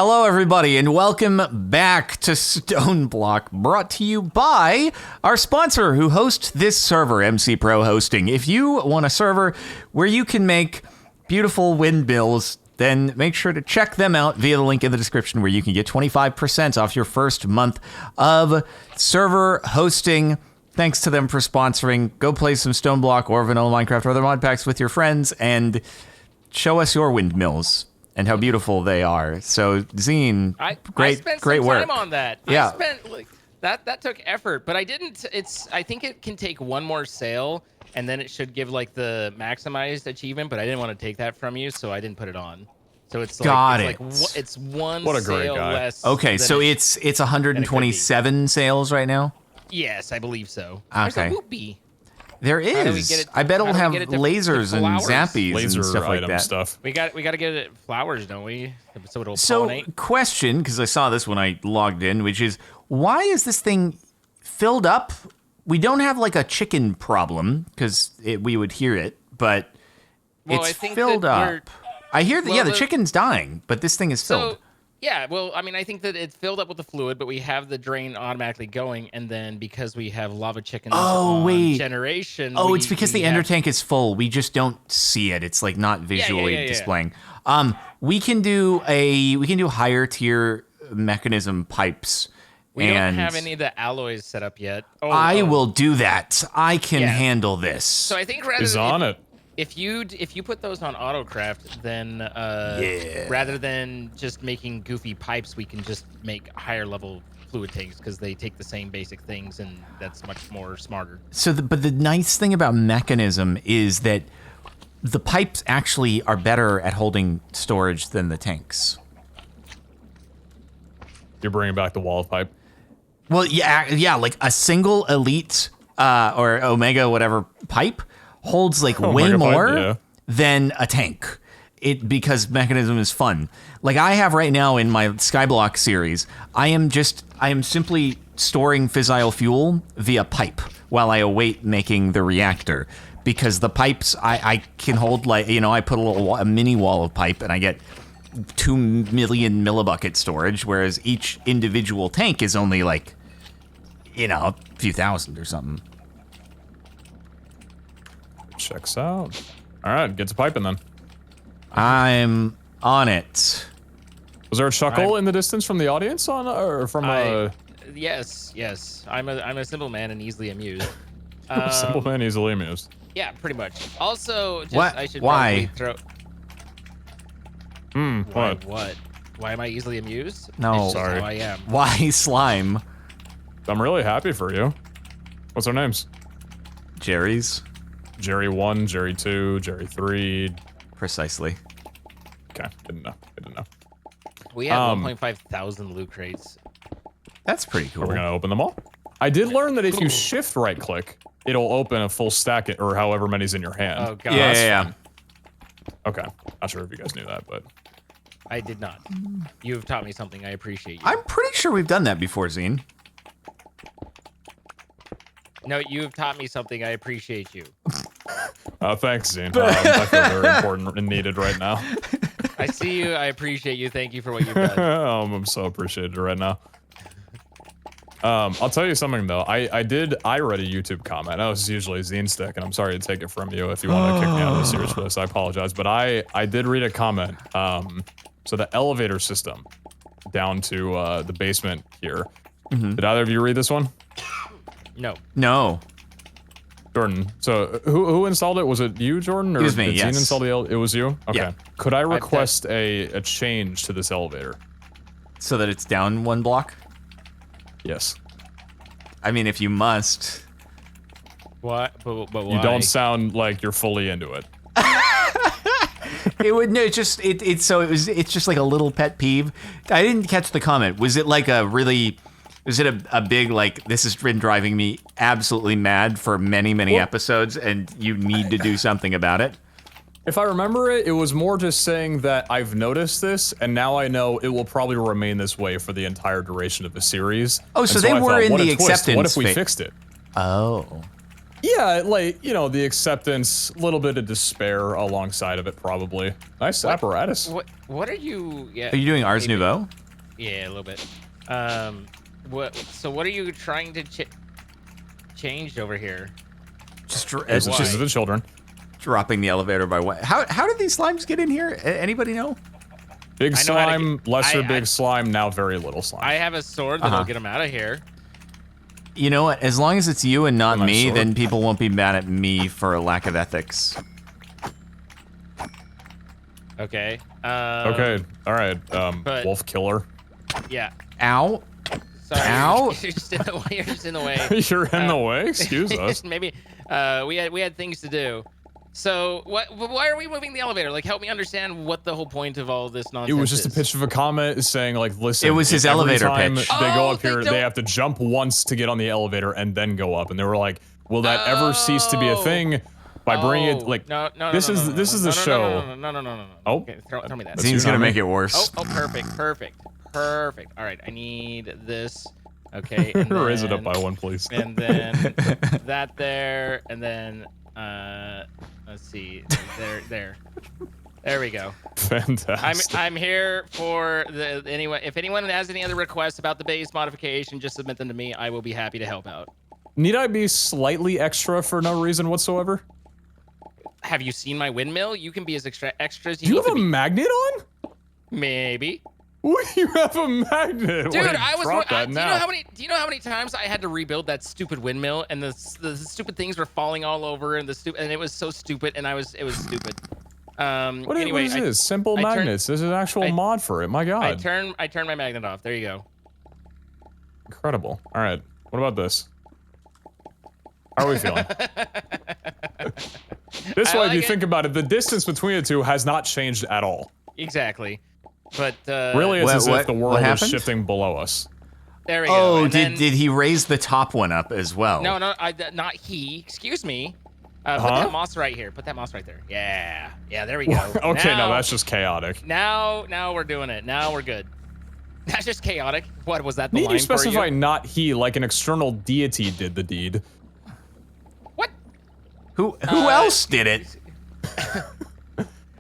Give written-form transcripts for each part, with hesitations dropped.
Hello, everybody, and welcome back to StoneBlock, brought to you by our sponsor who hosts this server, MC Pro Hosting. If you want a server where you can make beautiful windmills, then make sure to check them out via the link in the description where you can get 25% off your first month of server hosting. Thanks to them for sponsoring. Go play some StoneBlock or Vanilla Minecraft or other mod packs with your friends and show us your windmills and how beautiful they are. So, Zine, I great spent work. some time on that. Yeah. I spent like that took effort, but I didn't. I think it can take one more sale, and then it should give like the maximized achievement. But I didn't want to take that from you, so I didn't put it on. So it's like it's one What a great sale guy. less. Okay, than so it- it's 127 sales right now. Yes, I believe so. Okay. There's a whoopee. There do we is. get it- I bet it'll how do we have get it to lasers and flowers? zappies Laser and stuff like item that. stuff. We got to get it flowers, don't we? So it'll So, pollinate. question, because I saw this when I logged in, which is, why is this thing filled up? We don't have like a chicken problem, because we would hear it, but Well, it's I think filled that we're- up. I hear that, well, the the- chicken's dying, but this thing is filled. So, yeah, well, I mean, I think that it's filled up with the fluid, but we have the drain automatically going, and then because we have lava chickens on wait. generation... Oh, we- it's because we the ender have- tank is full. We just don't see it. It's like not visually yeah. displaying. We can do higher tier mechanism pipes. We and don't have any of the alloys set up yet. Oh, I will do that. I can Yeah. handle this. So I think rather He's than on it. if you put those on autocraft, then rather than just making goofy pipes, we can just make higher level fluid tanks because they take the same basic things, and that's much more smarter. So, but the nice thing about mechanism is that the pipes actually are better at holding storage than the tanks. You're bringing back the wall of pipe. Well, yeah, like a single elite or omega whatever pipe holds like way Omega pipe, more yeah. than a tank. Because mechanism is fun. Like I have right now in my Skyblock series, I am simply storing fissile fuel via pipe while I await making the reactor. Because the pipes I can hold, like, I put a mini wall of pipe and I get 2 million millibucket storage, whereas each individual tank is only like, a few thousand or something. Checks out. All right, get to piping then. I'm on it. Was there a chuckle in the distance from the audience or from Yes. I'm a simple man and easily amused. simple man easily amused? Yeah, pretty much. Also, just, What? I should Why? probably throw. What? What? Why am I easily amused? No. It's just Sorry. how I am. Why slime? I'm really happy for you. What's their names? Jerry's. Jerry 1, Jerry 2, Jerry 3. Precisely. Okay, didn't know. We have Um, 1.5 thousand loot crates. That's pretty cool. Are we gonna open them all? I did learn that if you shift right click, it'll open a full stack or however many's in your hand. Oh god. Yeah. Okay, not sure if you guys knew that, but I did not. You have taught me something. I appreciate you. I'm pretty sure we've done that before, Zine. No, you have taught me something. I appreciate you. thanks, Zine. I feel very important and needed right now. I see you. I appreciate you. Thank you for what you've done. I'm so appreciated right now. I'll tell you something though. I read a YouTube comment. That was usually Zine Stick, and I'm sorry to take it from you if you want to kick me out of the series for this. I apologize, but I did read a comment. So the elevator system down to the basement here. Did either of you read this one? No. Jordan. So who installed it? Was it you, Jordan? Or It was me, did yes. Zine install it was you? Okay. Yeah. Could I request a change to this elevator? So that it's down one block? Yes. I mean, if you must. What? But why? You don't sound like you're fully into it. It would no. It's just it's just like a little pet peeve. I didn't catch the comment. Was it like a really? Was it a big like? This has been driving me absolutely mad for many episodes, and you need to do something about it. If I remember it, it was more just saying that I've noticed this, and now I know it will probably remain this way for the entire duration of the series. Oh, And so they I were thought, in what the a twist. What if acceptance we phase. fixed it? Oh. Yeah, like, you know, the acceptance, a little bit of despair alongside of it, probably. Nice apparatus. What are you? Yeah. Are you doing Ars maybe. Nouveau? Yeah, a little bit. So what are you trying to change over here? Just This is the children. dropping the elevator by what? How did these slimes get in here? Anybody know? Big slime, lesser big slime, now very little slime. I have a sword that'll get them out of here. You know what? As long as it's you and not My me, sword. then people won't be mad at me for a lack of ethics. Okay. Okay, all right. but- Wolf killer. Yeah. Ow. Sorry. Ow. You're just in the way. You're just in the way. You're in the way. Excuse us. Maybe we had things to do. So why are we moving the elevator? Like, help me understand what the whole point of all this nonsense It was just a is. pitch of a comment saying, like, listen. It was his every elevator time pitch. They go Oh, up here. they They have to jump once to get on the elevator and then go up. And they were like, will that ever cease to be a thing? By bringing it like no, this is the show. No. Oh, Okay, throw me that. Zine's gonna make it worse. Oh, perfect. All right, I need this. Okay. And raise it then- up by one, please. And then that there, and then let's see, there we go. Fantastic. I'm here for anyway. If anyone has any other requests about the base modification, just submit them to me. I will be happy to help out. Need I be slightly extra for no reason whatsoever? Have you seen my windmill? You can be as extra as Do you you need have to a be. magnet on? Maybe. You have a magnet. Dude, Wait, I was. drop that Do you now. know how many? Do you know how many times I had to rebuild that stupid windmill, and the stupid things were falling all over, and and it was so stupid, and it was stupid. What Anyway, is this? Simple I turned- magnets. There's an actual mod for it. My God. I turned my magnet off. There you go. Incredible. All right. What about this? How are we feeling? This way, if you think about it, the distance between the two has not changed at all. Exactly. But Really, it's as if the world is happened? shifting below us. there we go. Oh, And then- did he raise the top one up as well? No, not he. Excuse me. Put that moss right here. Put that moss right there. Yeah, there we go. Okay, now, no, that's just chaotic. Now we're doing it. Now we're good. That's just chaotic. What was that? The Need line you specify for you? not he, like an external deity did the deed? What? Who else did it?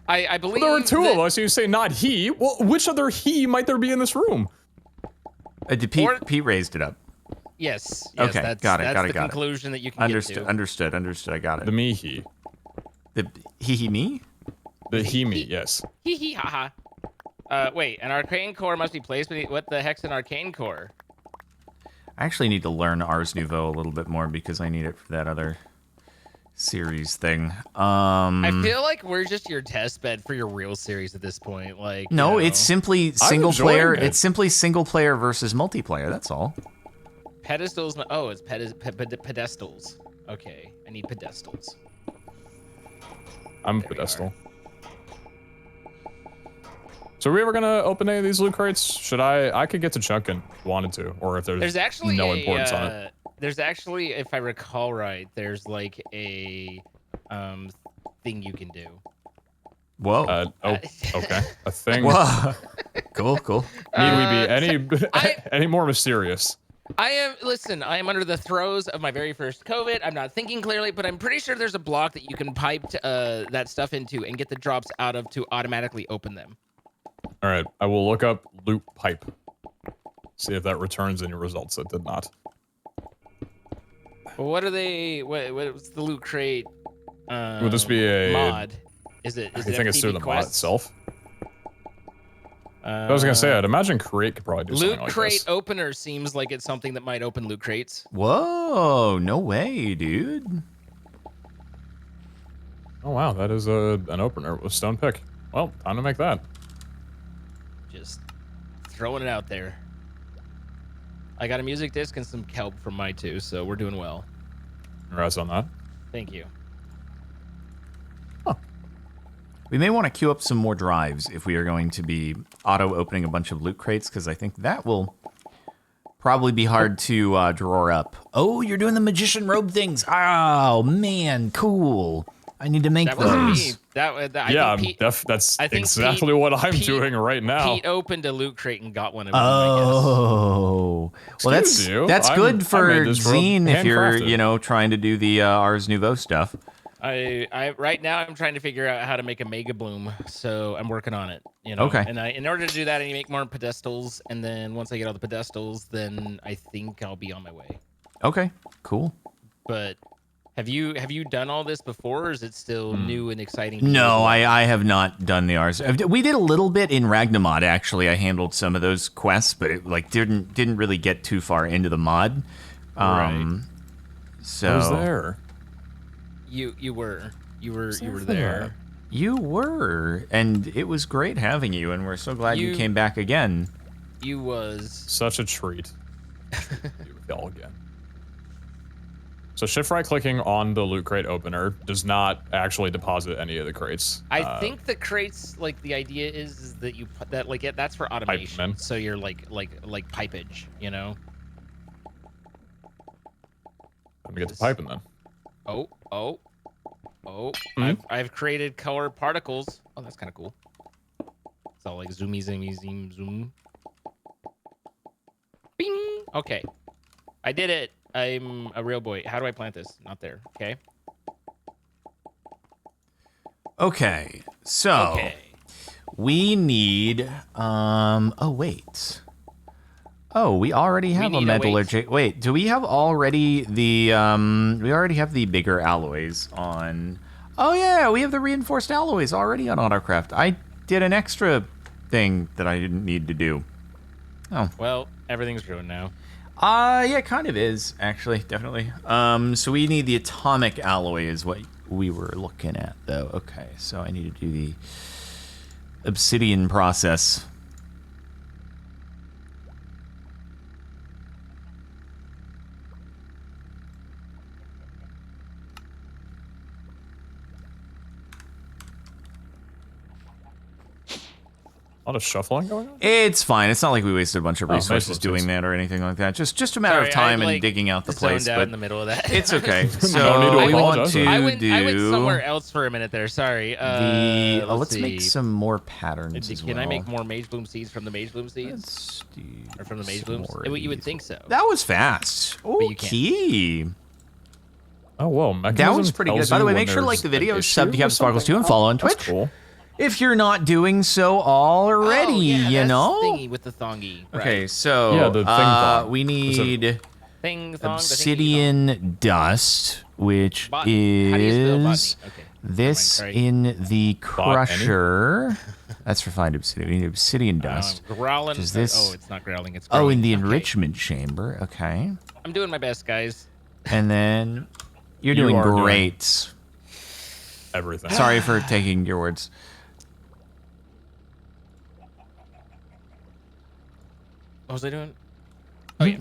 I believe There were two that- of us. You say not he. Well, which other he might there be in this room? Pete raised it up. Yes. Okay, That's, got it, That's got it, the got it. conclusion that you can Understood. get to. Understood. I got The it. me he. The he me? The he me. Yes. Hee hee ha ha. Wait, an arcane core must be placed beneath. What the heck's an arcane core? I actually need to learn Ars Nouveau a little bit more because I need it for that other series thing. I feel like we're just your test bed for your real series at this point. Like No, you know, it's simply single player. enjoying it. It's simply single player versus multiplayer. That's all. pedestals. Oh, it's pedestals. Okay, I need pedestals. I'm There we pedestal. So are we ever gonna open any of these loot crates? Should I could get to chunking if you wanted to, or if there's Actually no importance on it. There's actually, if I recall right, there's like a thing you can do. Whoa. Okay. A thing. Whoa. Cool. Need we be any more mysterious? I am under the throes of my very first COVID. I'm not thinking clearly, but I'm pretty sure there's a block that you can pipe that stuff into and get the drops out of to automatically open them. All right, I will look up loot pipe. See if that returns any results. It did not. What are they? What's the loot crate? Would this be a mod? Is it? I Is think it it's through the FTP mod quests? itself. I was gonna say, I'd imagine Create could probably do Loot something like crate this. opener seems like it's something that might open loot crates. Whoa. No way, dude. Oh wow, that is an opener with stone pick. Well, time to make that. Just throwing it out there. I got a music disc and some kelp from my two, so we're doing well. Congrats on that. Thank you. We may want to queue up some more drives if we are going to be auto-opening a bunch of loot crates, because I think that will probably be hard to draw up. Oh, you're doing the magician robe things. Oh, man, cool. I need to make That wasn't me. those. I think Pete, that's I think exactly what I'm doing right now. Pete opened a loot crate and got one of them. Oh, well, Excuse you. that's good for Zine if you're, handcrafted. trying to do the Ars Nouveau stuff. I right now I'm trying to figure out how to make a mega bloom, so I'm working on it. Okay. And in order to do that, I need to make more pedestals, and then once I get all the pedestals, then I think I'll be on my way. Okay, cool. But have you done all this before, or is it still new and exciting? To you as No, well? I have not done the Ars. We did a little bit in Ragnamod, actually. I handled some of those quests, but it didn't really get too far into the mod. Right. So I was there. You were there. You were, and it was great having you, and we're so glad you came back again. You was Such a treat to be with y'all again. So shift right clicking on the loot crate opener does not actually deposit any of the crates. I think the crates, like the idea is that you put that that's for automation. So you're like pipage, Let me get the piping then. Oh. I've created color particles. Oh, that's kind of cool. It's all like zoomy, zoom. Bing. Okay. I did it. I'm a real boy. How do I plant this? Not there. Okay. Okay. So we need oh wait. Oh, we already have a metallurgy. Wait, do we have already the we already have the bigger alloys on. Oh yeah, we have the reinforced alloys already on Autocraft. I did an extra thing that I didn't need to do. Oh. Well, everything's ruined now. Yeah, it kind of is, actually, definitely. So we need the atomic alloy is what we were looking at, though. Okay, so I need to do the obsidian process. A lot of shuffling going on? It's fine. It's not like we wasted a bunch of resources doing that or anything like that. Just a matter of time and digging out the place. But But in the middle of that. it's okay. So No need to we want apologize. to I went do somewhere else for a minute there. Sorry. let's make some more patterns as well. Can I make more Mage Bloom seeds from the Mage Bloom seeds? Let's do Or from the Mage some Blooms? more You would these. think so. That was fast. you can't. Okay. Oh, whoa. That was pretty good. By the way, make sure to like the video, sub to Cap Sparkles 2, and follow on Twitch. That's cool. If you're not doing so already, Oh, yeah, you that's know? Thingy with the thongy. Right. Okay, so Yeah, the thing thong. we need Thing thong, obsidian dust, which Botany. How do you spell is botany? Okay. this Never mind, in the crusher. That's refined obsidian. We need obsidian dust. Growling. Which is this? Oh, it's not growling. It's growing. Oh, in the Okay. enrichment chamber. Okay. I'm doing my best, guys. And then you're You doing are doing- great. Everything. Sorry for taking your words. What was I doing? Oh, yeah.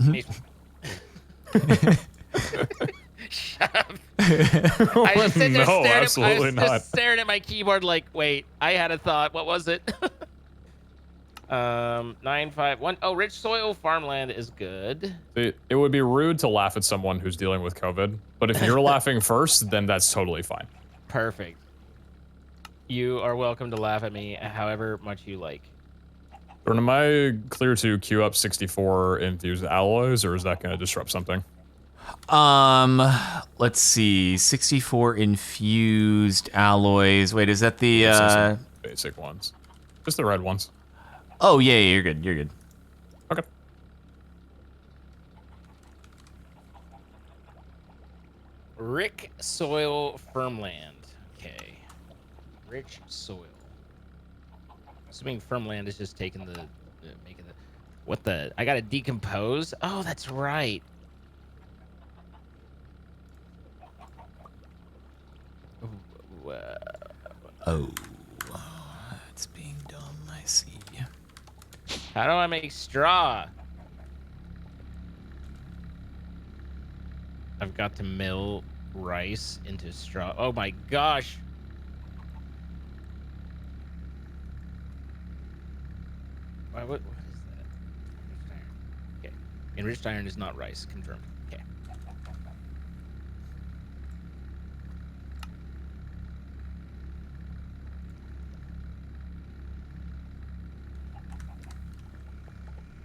Shut up. I just sit there No, staring absolutely I was not. just staring at my keyboard like, wait, I had a thought. What was it? 951. Oh, rich soil farmland is good. It would be rude to laugh at someone who's dealing with COVID, but if you're laughing first, then that's totally fine. Perfect. You are welcome to laugh at me however much you like. Jordan, am I clear to queue up 64 infused alloys, or is that going to disrupt something? Let's see. 64 infused alloys. Wait, is that the Some basic ones. Just the red ones. Oh, yeah, you're good. You're good. Okay. Rick soil firmland. Okay. Rich soil. Assuming firmland is just taking the making the what the I gotta decompose. Oh, that's right. Oh, it's being dumb. I see. How do I make straw? I've got to mill rice into straw. Oh my gosh. What is that? Enriched iron. Okay. Enriched iron is not rice. Confirmed. Okay.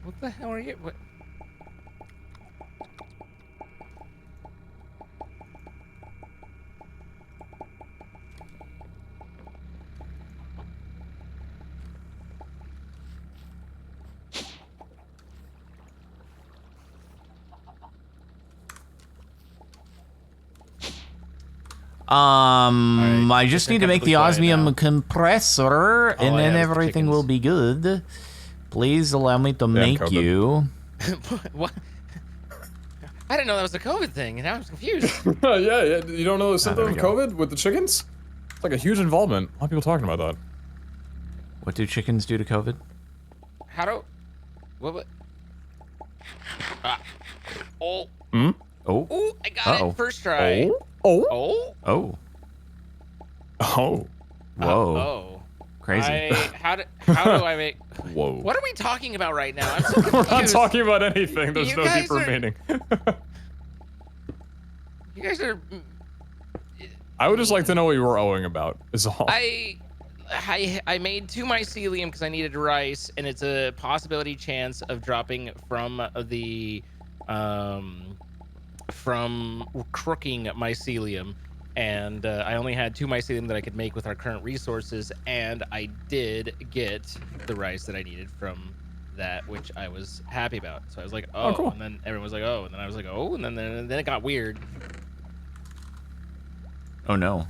What the hell are you? What? I just need to make the comfortably quiet osmium now. compressor, and then yeah, it was the everything will chickens. be good. Please allow me to make COVID. you. What? I didn't know that was a COVID thing, and now I'm confused. Yeah. You don't know the symptom there of we go. COVID with the chickens? It's like a huge involvement. A lot of people talking about that. What do chickens do to COVID? How do? What? Ah. Oh. Hmm? Oh. Ooh, I got Uh-oh. it first try. Oh. Oh. Oh. Oh. Whoa. Oh. Crazy. How do I make? Whoa. What are we talking about right now? I'm so confused. We're not talking about anything. There's You no guys deeper are- meaning. You guys are. I would just like to know what you were owing about, is all. I made 2 mycelium because I needed rice, and it's a possibility chance of dropping from the from crooking mycelium, and I only had 2 mycelium that I could make with our current resources, and I did get the rice that I needed from that, which I was happy about. So I was like, oh, cool. and then everyone was like, oh, and then I was like, oh, and then it got weird. Oh no.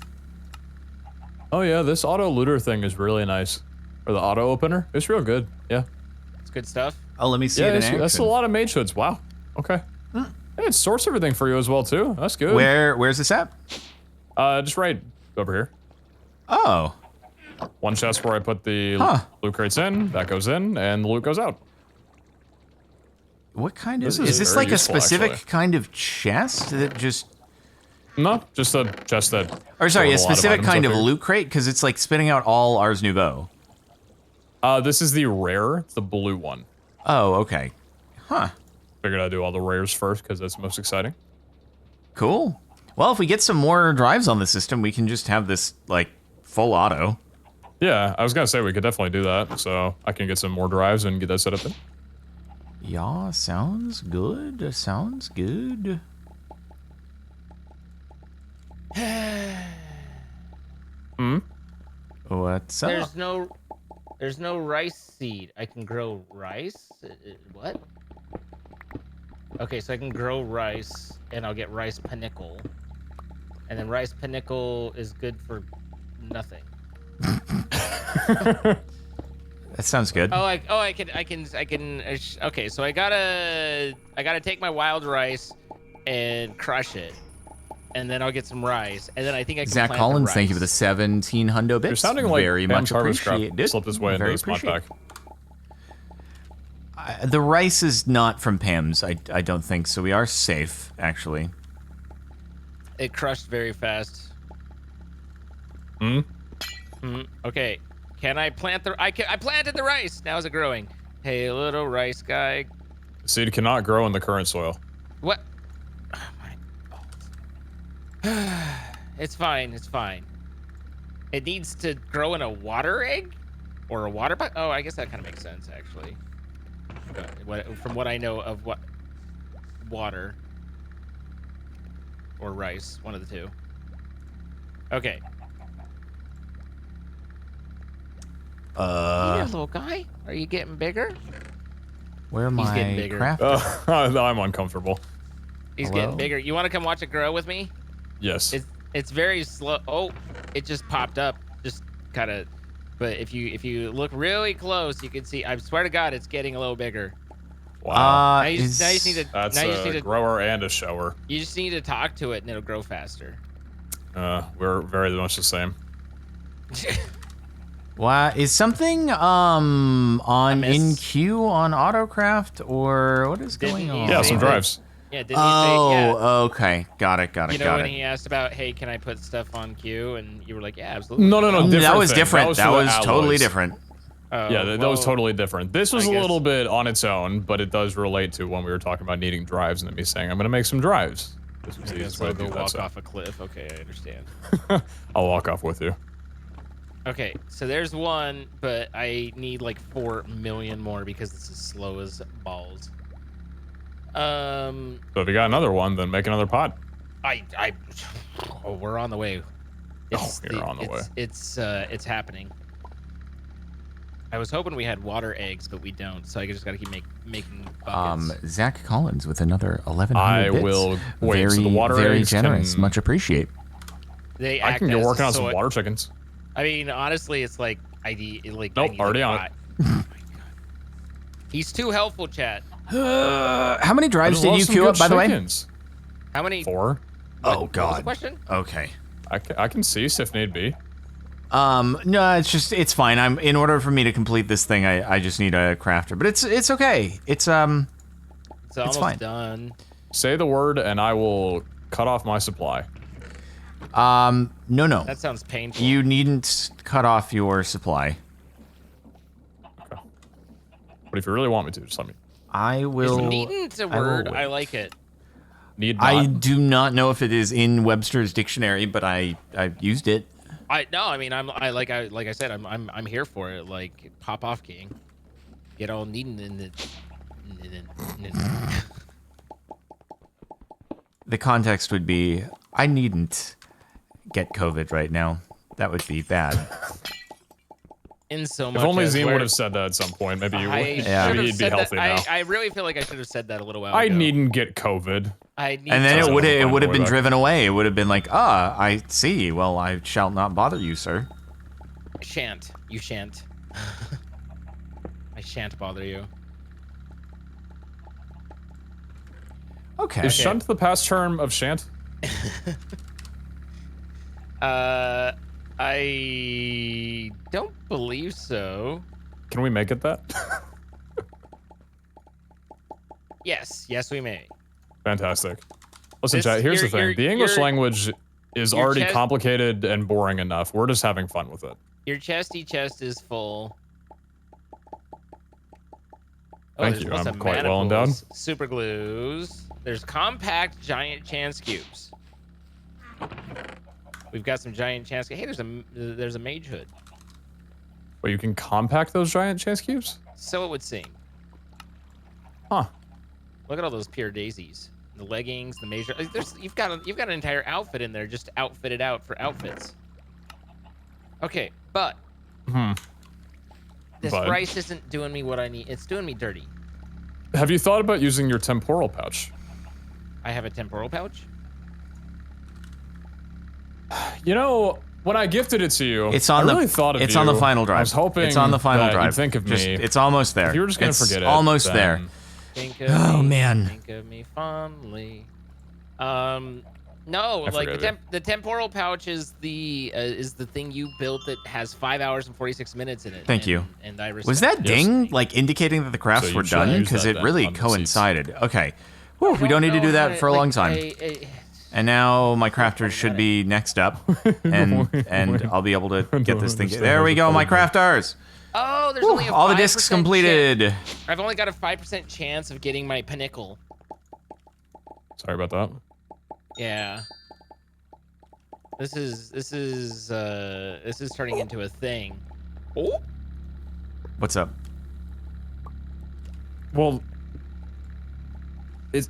Oh yeah, this auto looter thing is really nice. Or the auto opener. It's real good. Yeah. It's good stuff. Oh, let me see Yeah, it in that's a action. lot of mage hoods. Wow. Okay. Hey, it sorts everything for you as well too. That's good. Where's this at? Just right over here. Oh. One chest where I put the Huh. loot crates in, that goes in, and the loot goes out. What kind of? This Is is this very like a useful, specific actually. kind of chest that just? No, just a chest that. Or sorry, a holds lot of specific items kind up of here. loot crate because it's like spitting out all Ars Nouveau. This is the rare, the blue one. Oh, okay. Huh. Figured I'd do all the rares first because that's most exciting. Cool. Well, if we get some more drives on the system, we can just have this like full auto. Yeah, I was gonna say we could definitely do that, so I can get some more drives and get that set up then. Yeah, sounds good. Sounds good. Hmm? What's up? There's no rice seed. I can grow rice? What? Okay, so I can grow rice, and I'll get rice panicle. And then rice panicle is good for nothing. That sounds good. I can. Okay, so I gotta take my wild rice and crush it, and then I'll get some rice, and then I think I can Zach plant Collins, the thank you for the rice. 17 hundo bits. You're sounding like very Pam's much Harvest Crop appreciated. slipped his way into Very this mod pack. The rice is not from Pam's, I don't think, so we are safe, actually. It crushed very fast. Hmm? Okay, can I plant the? I planted the rice. Now is it growing? Hey, little rice guy. Seed cannot grow in the current soil. What? Oh my. It's fine. It's fine. It needs to grow in a water egg, or a water bucket. Oh, I guess that kind of makes sense actually. From what I know of what water or rice, one of the two. Okay. Hey, little guy, are you getting bigger? Where am He's I? getting bigger. Craft? I'm uncomfortable. He's Hello? getting bigger. You want to come watch it grow with me? Yes. It's very slow. Oh, it just popped up. Just kind of. But if you look really close, you can see. I swear to God, it's getting a little bigger. Wow. Now you just need to. That's now you just a need to. grower and a shower. You just need to talk to it, and it'll grow faster. We're very much the same. Why is something on miss. in queue on Autocraft or what is going Didn't he on? Yeah, say some that? drives. Yeah, didn't he say? Yeah. Oh, okay, got it. You know got when it. he asked about, hey, can I put stuff on queue, and you were like, yeah, absolutely. No. That different was thing. different. That for the was totally alloys. different. Oh, Yeah, that was totally different. This was I a guess- little bit on its own, but it does relate to when we were talking about needing drives and then me saying, I'm going to make some drives. This was the I guess easiest way I'll to go do that, walk so. off a cliff. Okay, I understand. I'll walk off with you. Okay, so there's one, but I need like 4 million more because this is slow as balls. So if you got another one, then make another pot. Oh, we're on the way. You're on the way. It's happening. I was hoping we had water eggs, but we don't, so I just gotta keep making buckets. Zach Collins with another 1100 I bits. will wait. Very, So the water very eggs generous. can- Much appreciate. I can get working on some water chickens. I mean, honestly, it's like Nope, already on it. Oh my god. He's too helpful, chat. How many drives did you queue up, by the way? How many? 4. Oh, What was the God. question? Okay. I can cease if need be. No, it's fine. In order for me to complete this thing, I just need a crafter, but it's okay. It's almost fine. done. Say the word and I will cut off my supply. That sounds painful. You needn't cut off your supply. Okay. But if you really want me to, just let me. I will. Is needn't a word? I like it. Need not. I do not know if it is in Webster's dictionary, but I've used it. Like I said, I'm here for it. Like, pop off, king. Get all needing in the. The context would be, I needn't get COVID right now. That would be bad. In so much. If only as Zine where- would have said that at some point, maybe you would. Yeah. Maybe should've he'd be said healthy that. now. I really feel like I should have said that a little while I ago. needn't get COVID. I need And then to- it would have Way been back. driven away. It would have been like, I see. Well, I shall not bother you, sir. Shan't. You shan't. I shan't bother you. Okay. Is shunt the past term of shan't? I don't believe so. Can we make it that? Yes, we may. Fantastic. Listen, This- chat, here's the your- thing. The English your- language is your already chest- complicated and boring enough. We're just having fun with it. Your chesty chest is full. Thank there's you, a bunch I'm of quite well endowed. manacles, super glues. There's compact giant chance cubes. We've got some giant chance. Hey, there's a mage hood. But you can compact those giant chance cubes? So it would seem. Huh. Look at all those pure daisies. The leggings, the major. You've got an entire outfit in there, just outfitted out for outfits. Okay, but this But- rice isn't doing me what I need. It's doing me dirty. Have you thought about using your temporal pouch? I have a temporal pouch. You know, when I gifted it to you, It's on I the. really thought of it's you. on the final drive. I was hoping it's on the final that drive. you'd think of Just- me. It's almost there. If you were just gonna It's forget it, almost then- there. Think of Oh, me, man. Think of me fondly. No, I like forgive you. the temporal pouch is the thing you built that has 5 hours and 46 minutes in it. Thank you. And I respect Was that it. ding like indicating that the crafts So you were should done? use Because that it then really on the seats. coincided. Okay. Whew, we don't need to do that for a long time. And now my crafters should be next up, and I'll be able to get this thing. understand There we how go, my this goes. crafters. Oh, there's Whew, only a all the 5% discs completed. I've only got a 5% chance of getting my pinnacle. Sorry about that. Yeah. This is turning into a thing. Oh. What's up? Well,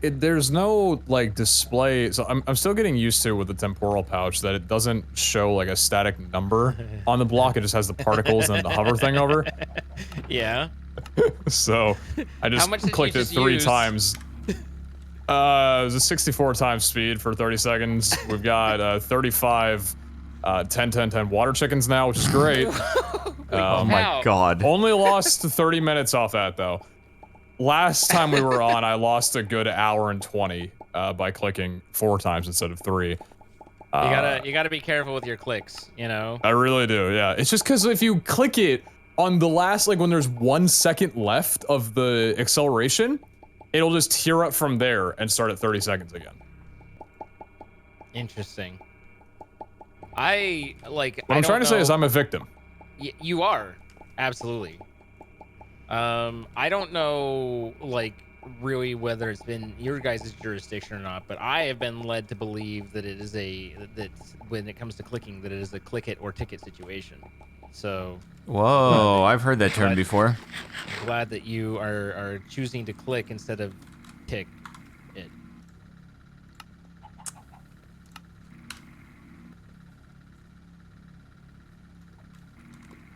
there's no like display, so I'm still getting used to with the temporal pouch that it doesn't show like a static number on the block. It just has the particles and the hover thing over. Yeah. So I just much did you clicked it just 3 use? times. It was a 64 times speed for 30 seconds. We've got 35 10 water chickens now, which is great. Oh my How? god. Only lost 30 minutes off that though. Last time we were on, I lost a good hour and 20 by clicking 4 times instead of 3. You gotta be careful with your clicks, you know? I really do, yeah. It's just because if you click it on the last, like when there's 1 second left of the acceleration, it'll just tear up from there and start at 30 seconds again. Interesting. What What I'm trying to say is I'm a victim. You are. Absolutely. I don't know, like, really whether it's been your guys' jurisdiction or not, but I have been led to believe that it is that when it comes to clicking, that it is a click it or ticket situation. So. Whoa, I've heard that term before. I'm glad that you are choosing to click instead of tick it.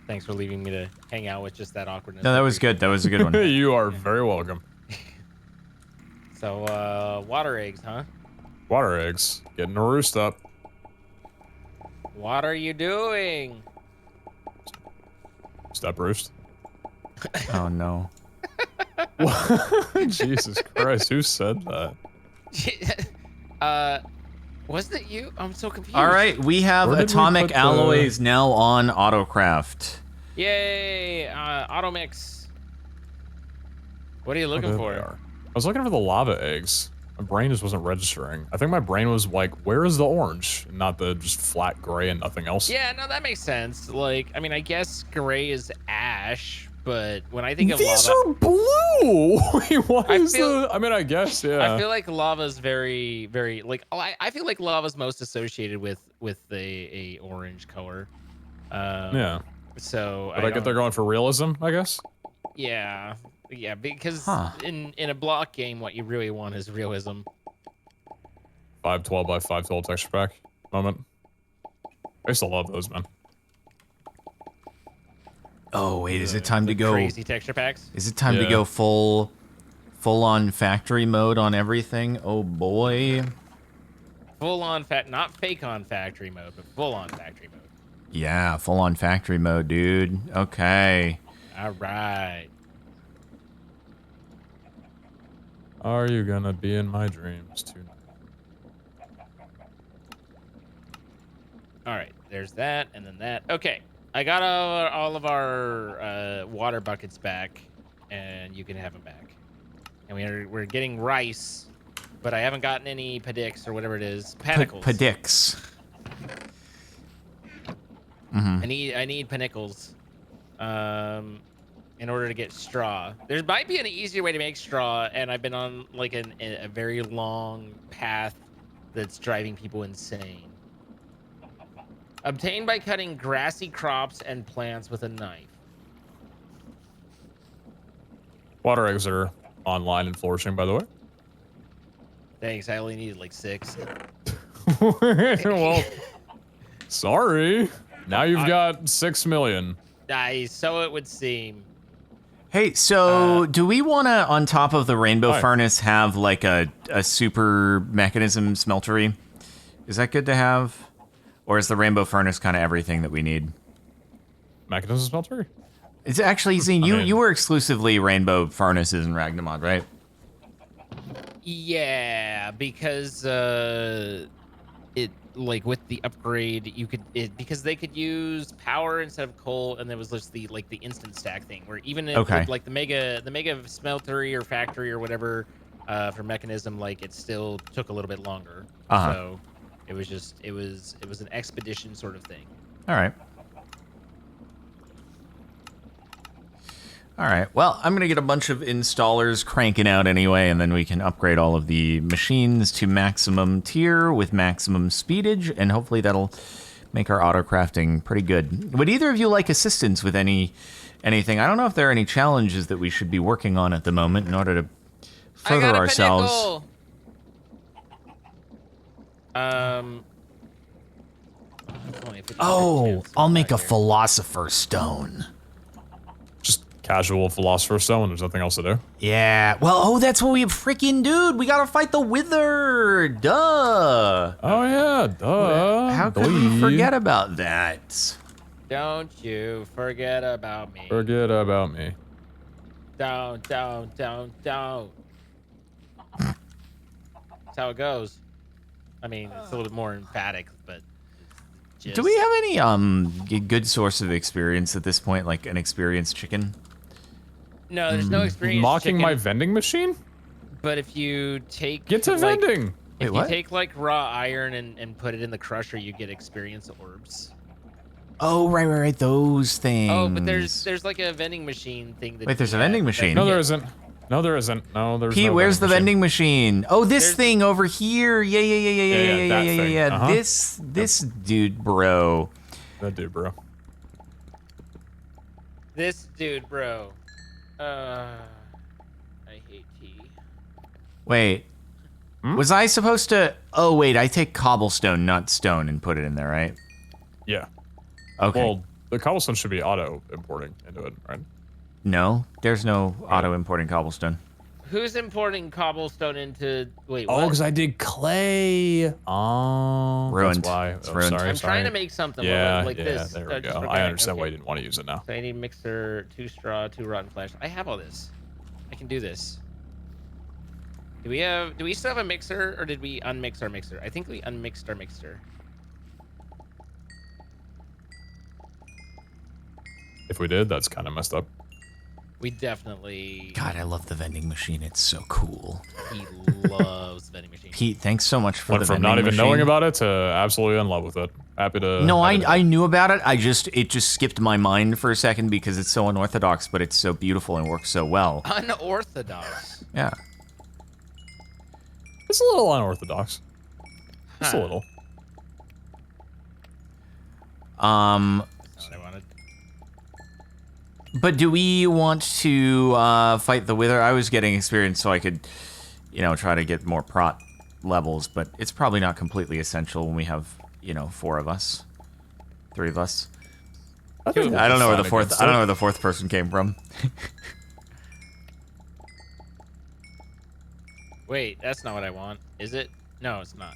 Thanks for leaving me to hang out with just that awkwardness. No, that was good. That was a good one. You are very welcome. So, water eggs, huh? Water eggs. Getting a roost up. What are you doing? Step roost. Oh, no. Jesus Christ, who said that? Wasn't it you? I'm so confused. All right, we have Where did we atomic put the- alloys now on autocraft. Yay! Auto mix. What are you looking There for? they are. I was looking for the lava eggs. My brain just wasn't registering. I think my brain was like, where is the orange? Not the just flat gray and nothing else. Yeah, no, that makes sense. Like, I mean, I guess gray is ash, but when I think of These lava, are blue! Wait, what is feel- the... I mean, I guess, yeah. I feel like lava's very, very, like, I feel like lava's most associated with a orange color. Yeah. So But I get they're going for realism, I guess? Yeah, because Huh. in a block game, what you really want is realism. 512 by 512 texture pack moment. I used to love those, man. Oh, wait, is it time to go? Crazy texture packs. Is it time to Yeah. go full on factory mode on everything? Oh, boy. Full on not fake on factory mode, but full on factory mode. Yeah, full on factory mode, dude. Okay. All right. Are you gonna be in my dreams tonight? All right. There's that, and then that. Okay. I got all of our water buckets back, and you can have them back. And we're getting rice, but I haven't gotten any padix or whatever it is. Panicles. Padix. I need panicles. In order to get straw. There might be an easier way to make straw, and I've been on like a very long path that's driving people insane. Obtained by cutting grassy crops and plants with a knife. Water eggs are online and flourishing, by the way. Thanks, I only needed like 6. Well, sorry. Now you've got 6 million. Nice, so it would seem. Hey, so do we want to, on top of the rainbow Hi. furnace, have like a super mechanism smeltery? Is that good to have? Or is the rainbow furnace kind of everything that we need? Mechanism smelter? It's actually, Zine, I mean- you were exclusively rainbow furnaces in Ragnamod, right? Yeah, because it like with the upgrade you could because they could use power instead of coal, and there was just the instant stack thing where even if Okay. like the mega smeltery or factory or whatever for mechanism, like it still took a little bit longer. Uh-huh. So it was an expedition sort of thing. All right. All right. Well, I'm going to get a bunch of installers cranking out anyway, and then we can upgrade all of the machines to maximum tier with maximum speedage, and hopefully that'll make our auto crafting pretty good. Would either of you like assistance with anything? I don't know if there are any challenges that we should be working on at the moment in order to further I got a ourselves. pinnacle! Only a 50% Oh, chance I'll I'm make a back here. philosopher stone. Just casual philosopher stone. There's nothing else to do. Yeah. Well, oh, that's what we freaking dude. We gotta fight the Wither. Duh. Oh yeah, duh. How could we Duh. forget about that? Don't you forget about me. Forget about me. Don't. That's how it goes. I mean, it's a little bit more emphatic, but just... Do we have any good source of experience at this point, like an experienced chicken? No, there's no experience. Mocking chicken, my vending machine? But if you take Get to like, vending. If Wait, what? you take like raw iron and put it in the crusher, you get experience orbs. Oh, right, those things. Oh, but there's like a vending machine thing. That Wait, there's you a vending have machine. No, that- there isn't. No, there isn't. No, there's Pete, no where's the machine. vending machine? Oh, this There's- thing over here. Yeah. Yeah, that thing. Uh-huh. This dude, bro. That dude, bro. This dude, bro. I hate tea. Wait. Was I supposed to... Oh, wait, I take cobblestone, not stone, and put it in there, right? Yeah. Okay. Well, the cobblestone should be auto importing into it, right? No, there's no auto-importing cobblestone. Who's importing cobblestone into... Wait, Oh, what? because I did clay. Oh, Ruined. that's why. It's Oh, ruined. sorry, I'm sorry. trying to make something like this. There we Just go. I organic, understand why okay. you didn't want to use it now. So I need mixer, 2 straw, 2 rotten flesh. I have all this. I can do this. Do we still have a mixer, or did we unmix our mixer? I think we unmixed our mixer. If we did, that's kind of messed up. We definitely... God, I love the vending machine. It's so cool. He loves vending machine. Pete, thanks so much for Went the from vending not even machine. knowing about it to absolutely in love with it. Happy to. No, happy to- I knew about it. It just skipped my mind for a second because it's so unorthodox, but it's so beautiful and works so well. Unorthodox. Yeah. It's a little unorthodox. Just a little. That's not what I wanted. But do we want to fight the Wither? I was getting experience so I could, try to get more prot levels, but it's probably not completely essential when we have, 4 of us. 3 of us. I think I don't know where the fine fourth. against I don't know it. where the 4th person came from. Wait, that's not what I want. Is it? No, it's not.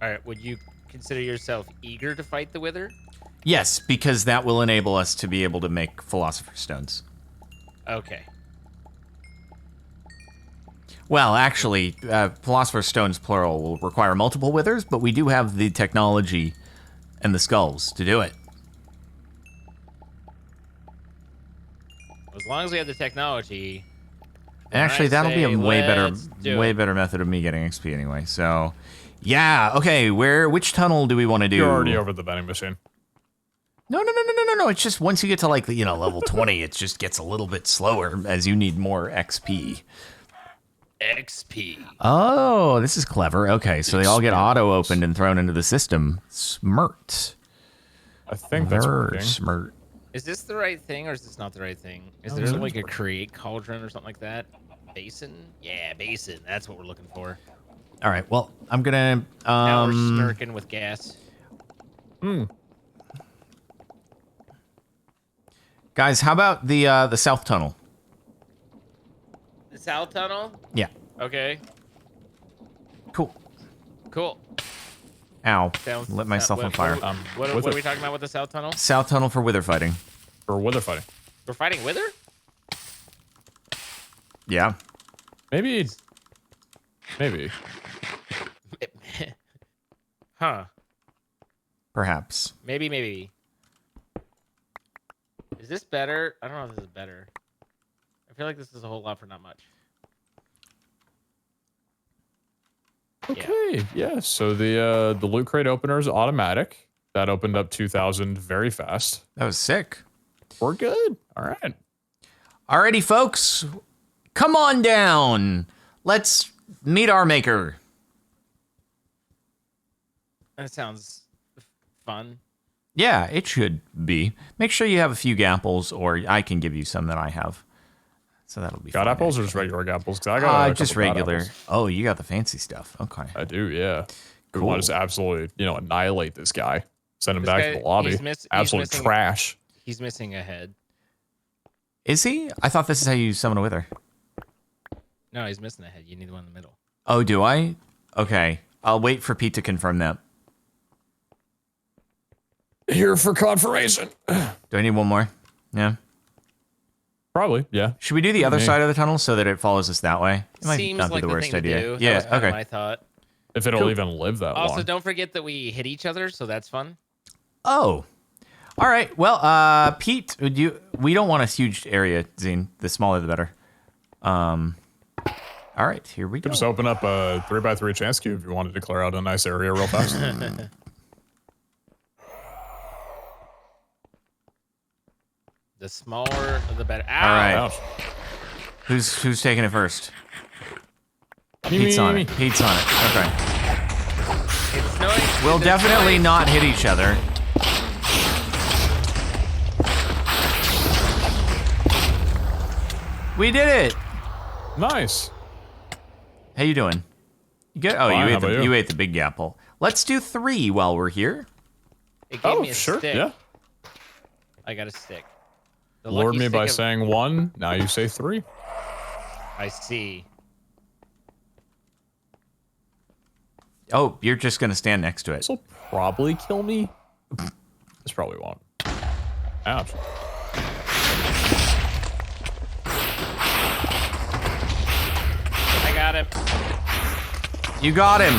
All right, would you consider yourself eager to fight the Wither? Yes, because that will enable us to be able to make Philosopher Stones. Okay. Well, actually, Philosopher Stones, plural, will require multiple Withers, but we do have the technology and the skulls to do it. As long as we have the technology. And actually, I that'll be a say way let's do it. better method of me getting XP anyway. So, yeah, okay. Which tunnel do we want to do? You're already over the vending machine. No. It's just once you get to level 20, it just gets a little bit slower as you need more XP. XP. Oh, this is clever. Okay, so they all get auto-opened and thrown into the system. Smart. I think that's Very working. smart. Is this the right thing, or is this not the right thing? Is there like a create cauldron or something like that? Basin? Yeah, basin. That's what we're looking for. All right, well, I'm gonna... Now we're snurking with gas. Guys, how about the south tunnel? The south tunnel? Yeah, Okay. cool. Cool. Ow, Sounds- lit myself on what- fire. What Wither. are we talking about with the south tunnel? South tunnel for Wither fighting. Or wither fighting. We're fighting Wither? Yeah. Maybe. Huh. Perhaps. Maybe. Is this better? I don't know if this is better. I feel like this is a whole lot for not much. Okay. Yeah. So the loot crate opener is automatic. That opened up 2,000 very fast. That was sick. We're good. All right. Alrighty, folks. Come on down. Let's meet our maker. That sounds fun. Yeah, it should be. Make sure you have a few gapples, or I can give you some that I have. So that'll be Got fun, apples or just regular apples? 'Cause I got a just couple god regular. apples. Oh, you got the fancy stuff. Okay. I do, yeah. We Cool. want to just absolutely, annihilate this guy. Send him This back guy- to the lobby. he's Absolute missing- trash. He's missing a head. Is he? I thought this is how you summon a Wither. No, he's missing a head. You need one in the middle. Oh, do I? Okay. I'll wait for Pete to confirm that. Here for confirmation. Do I need one more? Yeah. Probably, yeah. Should we do the other Maybe. side of the tunnel so that it follows us that way? It might Seems not like be the worst thing idea. To do. That Yeah, was kind of okay. my thought. If it'll Cool. even live that Also, long. don't forget that we hit each other, so that's fun. Oh. All right. Well, Pete, we don't want a huge area, Zine. The smaller the better. All right, here we go. Just open up a 3x3 chance cube if you wanted to clear out a nice area real fast. The smaller, the better. Ow! All right. Ouch. Who's taking it first? Me, Pete's me, on me, it. me. Pete's on it. Okay. It's snowing We'll definitely not hit each other. We did it. Nice. How you doing? You good? Oh, Fine, you ate the big apple. Let's do 3 while we're here. It gave me a sure. stick. Yeah. I got a stick. The Lured lucky me stick by of- saying 1. Now you say 3. I see. Oh, you're just gonna stand next to it. This will probably kill me. This probably won't. Ouch. I got him. You got him.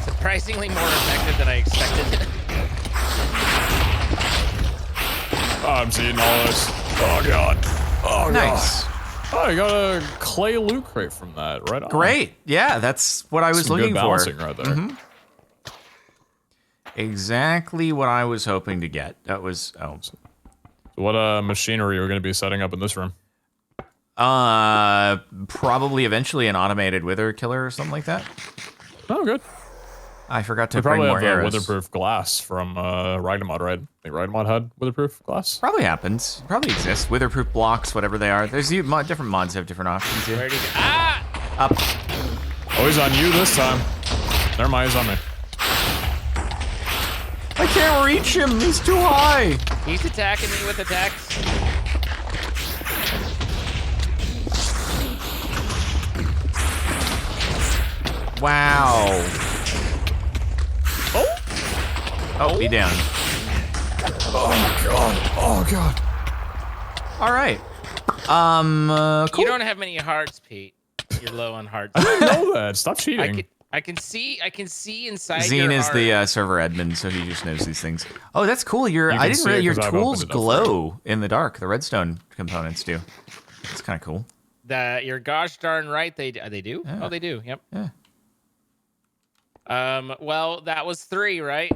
Surprisingly more effective than I expected. Oh, I'm seeing all this. Oh god. Oh Nice. god. Oh, you got a clay loot crate from that, right on. Great. Yeah, that's what I was Some looking good for. balancing right there. Exactly what I was hoping to get. That was What machinery are we going to be setting up in this room? probably eventually an automated wither killer or something like that. Oh, good. I forgot to We bring probably more have arrows. weatherproof glass from Ragnamod, right? I think Ragnamod had weatherproof glass. Probably happens. Probably exists. Witherproof blocks, whatever they are. There's different mods have different options here. Where'd he go? Ah! Up. Oh, he's on you this time. Never mind, he's on me. I can't reach him. He's too high. He's attacking me with attacks. Wow. Oh, be down. Oh god. Oh god. All right. Cool. You don't have many hearts, Pete. You're low on hearts. I didn't know that. Stop cheating. I can see inside Zine your is heart. the server admin, so he just knows these things. Oh, that's cool. I can didn't see it realize your 'cause I've tools opened it up for glow in the dark. The redstone components do. It's kind of cool. You're gosh darn right. They do. Yeah. Oh, they do. Yep. Yeah. Well, that was 3, right?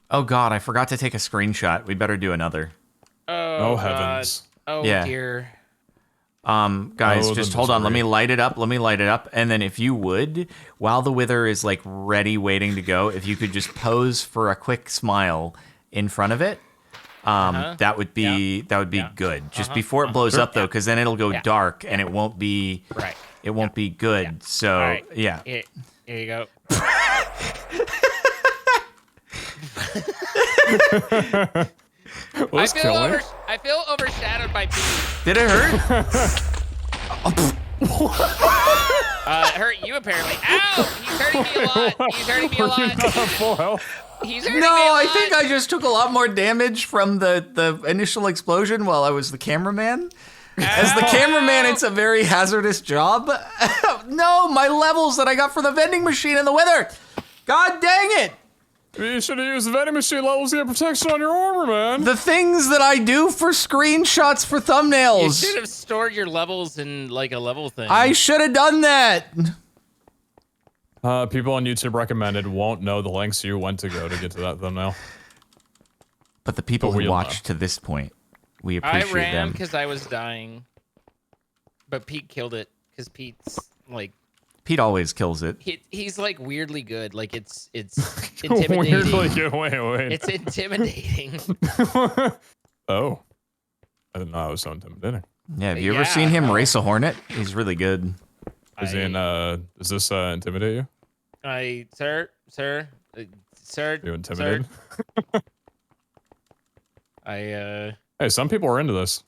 Oh God, I forgot to take a screenshot. We better do another. Oh, Oh, God. heavens. Oh Yeah. dear. Guys, Oh, the just hold on. Let me misery. light it up. Let me light it up. And then if you would, while the wither is like ready, waiting to go, if you could just pose for a quick smile in front of it, that would be good. Just before it blows up though, because then it'll go dark and it won't be Right. It won't be good. So All right. yeah. Here you go. Well, that's killing. I feel overshadowed by Pete. Did it hurt? It hurt you apparently. Ow! He's hurting me a lot. He's hurting me a lot. Full health. He's hurting No, me a lot. I think I just took a lot more damage from the initial explosion while I was the cameraman. As the cameraman, it's a very hazardous job. No, my levels that I got for the vending machine and the wither. God dang it. You should have used the vending machine levels to get protection on your armor, man. The things that I do for screenshots for You thumbnails. should have stored your levels in like a level thing. I should have done that. People on YouTube recommended won't know the lengths you went to go to get to that thumbnail. But the people But who we'll watched to this point, we appreciate I ran them. because I was dying, but Pete killed it because Pete's like Pete always kills it. he's like weirdly good. Like it's intimidating. Weirdly good. Wait. It's intimidating. Oh. I didn't know I was so intimidating. Yeah, have you ever Yeah, seen him no. race a hornet? He's really good. Is he in, does this intimidate you? Sir. Are you intimidated? Sir, Hey, some people are into this.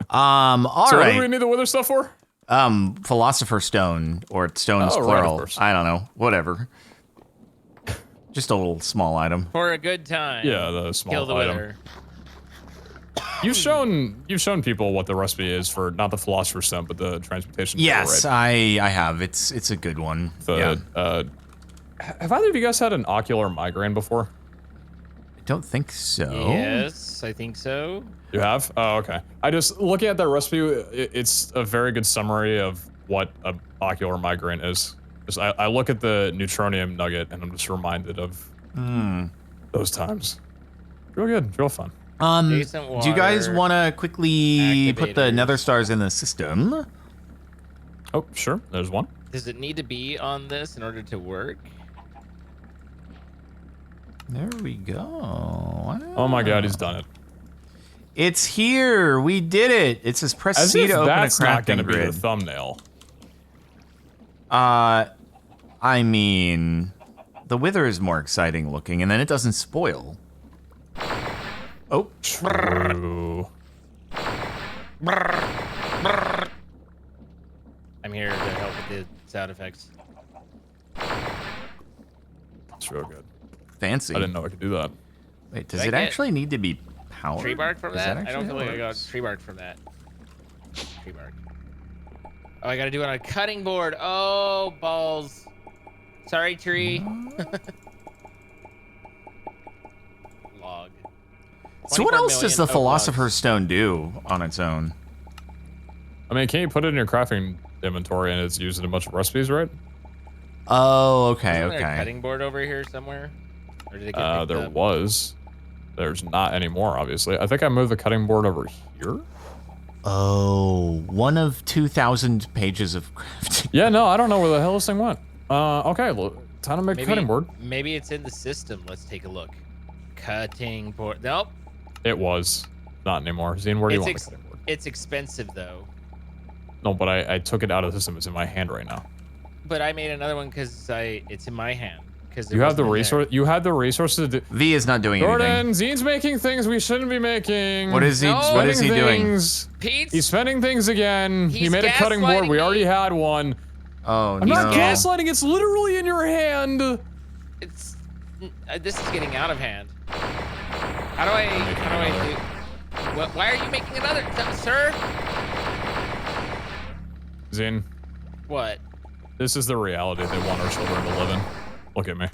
All So what right. do we need the wither stuff for? Philosopher stone, or stones Oh, right, of plural. course. I don't know. Whatever. Just a little small item. for a good time. Yeah, the small Kill the item. wither. You've shown people what the recipe is for not the philosopher's stone, but the transmutation. Yes, tool, right? I have. It's a good one. The, Yeah. Have either of you guys had an ocular migraine before? I don't think so. Yes, I think so. You have? Oh, okay. I just looking at that recipe. It's a very good summary of what a ocular migraine is. Just, I look at the neutronium nugget and I'm just reminded of those times. Real good, real fun. Adjacent Do you guys water, want to quickly put the activators. nether stars in the system? Oh, sure. There's one. Does it need to be on this in order to work? There we go. Wow. Oh my god, he's done it. It's here. We did it. It says press As C if to open a that's not crafting going to be the grid. thumbnail. I mean, the wither is more exciting looking, and then it doesn't spoil. Oh. True. I'm here to help with the sound effects. It's real good. Fancy. I didn't know I could do that. Wait, does Did I it get actually need to be powered? Tree bark from Is that? I actually don't feel how it like I got works? tree bark from that. Tree bark. Oh, I gotta do it on a cutting board. Oh, balls. Sorry, tree. Log. So what 24 else does the million Philosopher's logs. Stone do on its own? I mean, can't you put it in your crafting inventory and it's used in a bunch of recipes, right? Oh, okay, Isn't there a okay. cutting board over here somewhere? Or did it get picked There up? was. There's not anymore, obviously. I think I moved the cutting board over here. Oh, one of 2,000 pages of crafting. Yeah, no, I don't know where the hell this thing went. Okay, look, time to make a cutting board. Maybe it's in the system. Let's take a look. Cutting board. Nope. It was. Not anymore. Zine, where do you It's want the cutting board? It's expensive though. No, but I took it out of the system. It's in my hand right now. But I made another one because it's in my hand. Because You have the resource. You had the resources to do. V is not doing Jordan, anything. Zine's making things we shouldn't be making. What is he? No. What is he Spending doing? things. Pete. He's spending things again. He He's made a cutting board. gaslighting We me. already had one. Oh I'm no! not gaslighting. It's literally in your hand. It's this is getting out of hand. How do I do? What? Why are you making another, sir? Zine, What? this is the reality they want our children to live in. Look at me.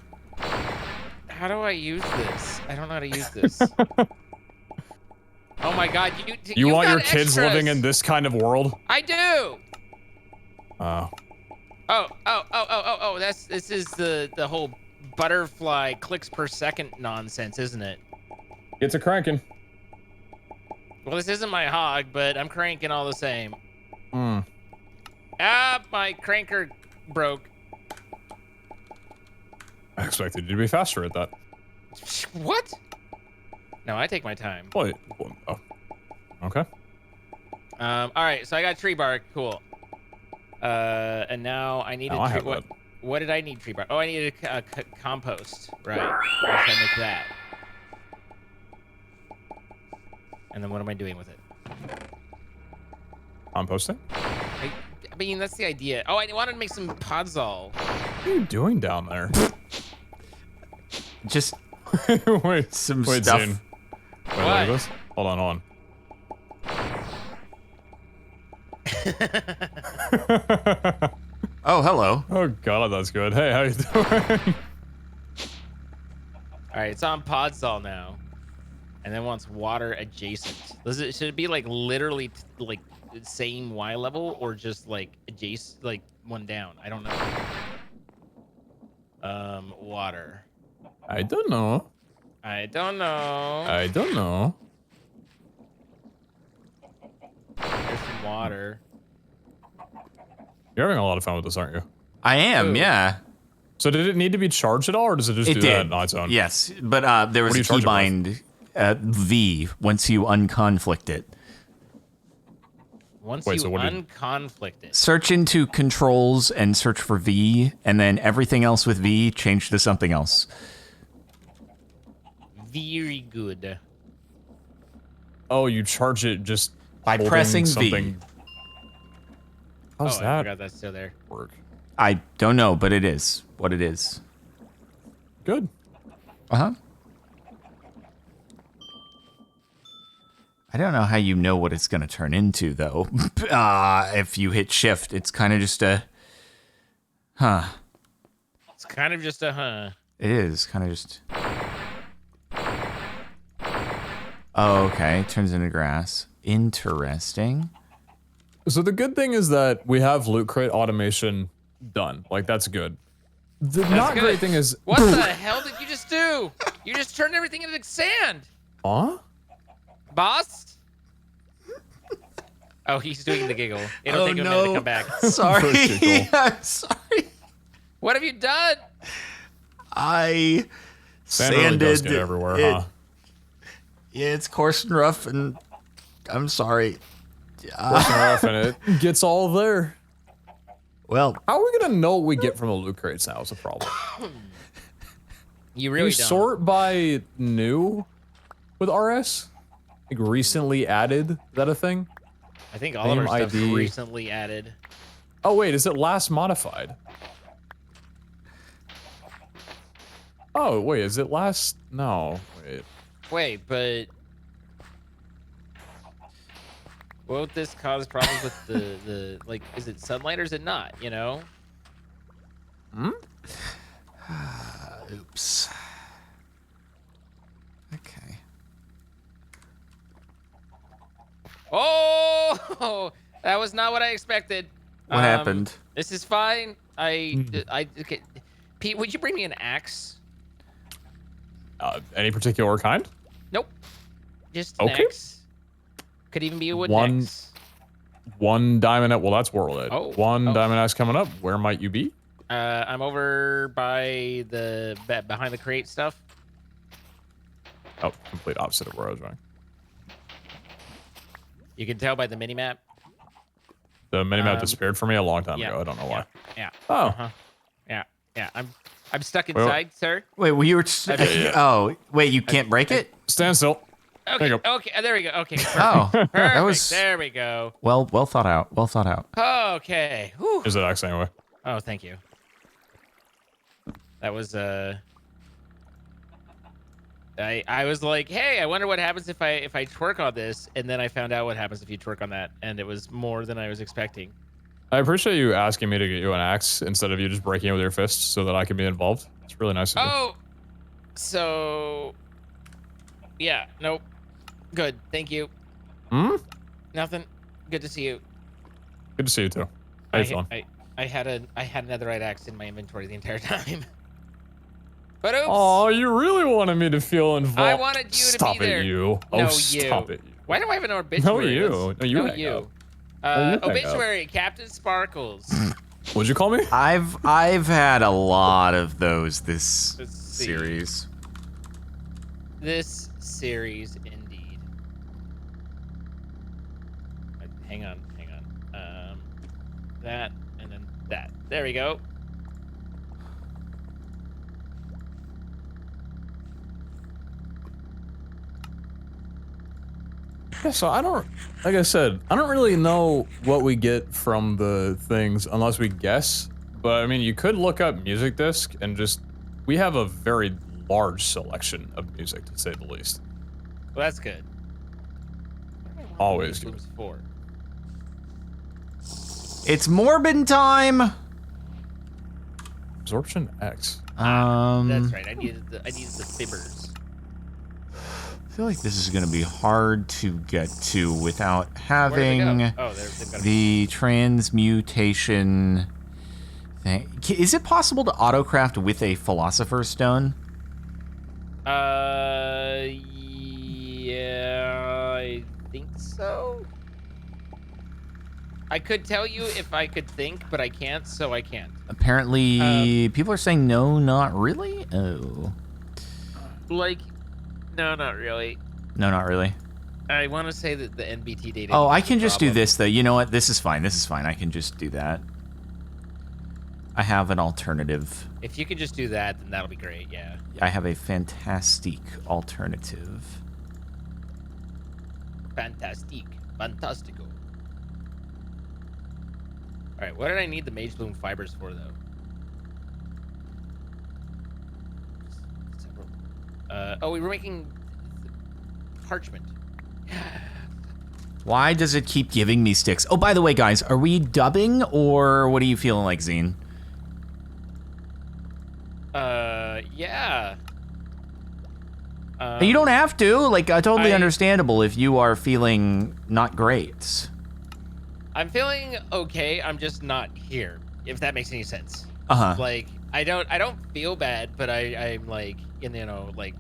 How do I use this? I don't know how to use this. Oh my God! You want got your kids living extras. in this kind of world? I do. Oh. Oh! This is the whole butterfly clicks per second nonsense, isn't it? It's a cranking. Well, this isn't my hog, but I'm cranking all the same. Hmm. Ah, my cranker broke. I expected you to be faster at that. What? No, I take my time. Wait. Oh. Okay. All right, so I got tree bark. Cool. And now I need Now I have what did I need tree bark? Oh, I needed a compost. Right. I should make that. And then what am I doing with it? Composting? I mean, that's the idea. Oh, I wanted to make some podzol. What are you doing down there? Just wait. some Wait, stuff. Zane. Wait, look What? at this. Hold on. Oh, hello. Oh god, that's good. Hey, how you doing? All right, it's on podzol now. And then wants water adjacent. Should it be like literally like the same Y level or just like adjacent, like one down? I don't know. Water. I don't know. I don't know. I don't know. There's some water. You're having a lot of fun with this, aren't you? I am, Ooh. yeah. So did it need to be charged at all, or does it just It do did. that on its own? Yes, but there was What do a you charge keybind V once you unconflict it. Once Wait, you so what did- unconflict it. Search into controls and search for V, and then everything else with V change to something else. Very good. Oh, you charge it just By holding pressing V. something. How's I that forgot that's still there. work? I don't know, but it is what it is. Good. Uh-huh. I don't know how you know what it's going to turn into, though. If you hit shift, it's kind of just a... Huh. It's kind of just a huh. It is kind of just... Oh, okay. It turns into grass. Interesting. So the good thing is that we have loot crate automation done. Like, that's good. The not good. great thing is... What the hell did you just do? You just turned everything into sand. Huh? Boss? Oh, he's doing the giggle. It'll take him a minute to come back. Sorry. Pretty cool. I'm sorry. What have you done? I Sand really sanded does get everywhere, it. huh? Yeah, it's coarse and rough, and I'm sorry. Rough and it gets all there. Well, How are we gonna know what we get from the loot crates now is a problem. You really you don't. sort by new with RS? Like recently added? Is that a thing? I think all of our Name stuff ID. recently added. Oh wait, is it last modified? Oh wait, is it last? No, wait. Wait, but won't this cause problems with the like? Is it sunlight or is it not? You know? oops. Okay. Oh, that was not what I expected. What happened? This is fine. Okay. Pete, would you bring me an axe? Any particular kind? Nope. Just an Okay. axe. Could even be a wooden One- axe. One diamond. Well, that's worth it. Oh, One oh. diamond axe coming up. Where might you be? I'm over by the behind the crate stuff. Oh, complete opposite of where I was going. You can tell by the mini map. The minimap Um, disappeared for me a long time yeah, ago. I don't know why. Yeah. Oh, Uh-huh. Yeah. I'm stuck Well- inside, sir. Wait, well, you were. yeah. Oh, wait, you can't break it? stand still. Okay. you go. Okay. There we go. Okay. Perfect. Oh, Perfect. that was There we go. well thought out. Well thought out. Okay. Whew. Here's the axe anyway. Oh, thank you. That was I was like, hey, I wonder what happens if I twerk on this, and then I found out what happens if you twerk on that, and it was more than I was expecting. I appreciate you asking me to get you an axe instead of you just breaking it with your fists so that I can be involved. It's really nice of you. Oh, so yeah, nope, good, thank you. Hmm? Nothing. Good to see you. Good to see you too. How you feeling? I had a netherite axe in my inventory the entire time. But oops. Oh, you really wanted me to feel involved. I wanted you to Stop be there. it, you. No, Oh, stop you. it, you. Why do I have an obituary? you. Let's- No, you No, hang you. up. No, you hang up. Obituary, Captain Sparkles. What'd you call me? I've had a lot of those this Let's see. series. This series, indeed. Hang on. That, and then that. There we go. Yeah, so I don't, like I said, I don't really know what we get from the things unless we guess. But I mean, you could look up music disc and just, we have a very large selection of music to say the least. Well, that's good. Always Blooms 4. It's Morbid time. Absorption X. That's right. I needed the fibbers. I feel like this is going to be hard to get to without Where did they having go? Oh, they've got the transmutation thing. Is it possible to autocraft with a Philosopher Stone? Yeah, I think so. I could tell you if I could think, but I can't, so I can't. Apparently, people are saying no, not really. Oh, Like, no, not really. no, not really. I want to say that the NBT data. Oh, I is can the just do problem. this though. You know what? This is fine. This is fine. I can just do that. I have an alternative. If you could just do that, then that'll be great. Yeah. I have a fantastic alternative. Fantastic. Fantastico. All right. What did I need the Mage Bloom fibers for, though? Oh, we were making parchment. Why does it keep giving me sticks? Oh, by the way, guys, are we dubbing or what are you feeling like, Zine? Yeah. You don't have to. Like, totally I- understandable if you are feeling not great. I'm feeling okay. I'm just not here. If that makes any sense. Uh-huh. Like, I don't feel bad, but I'm like, like,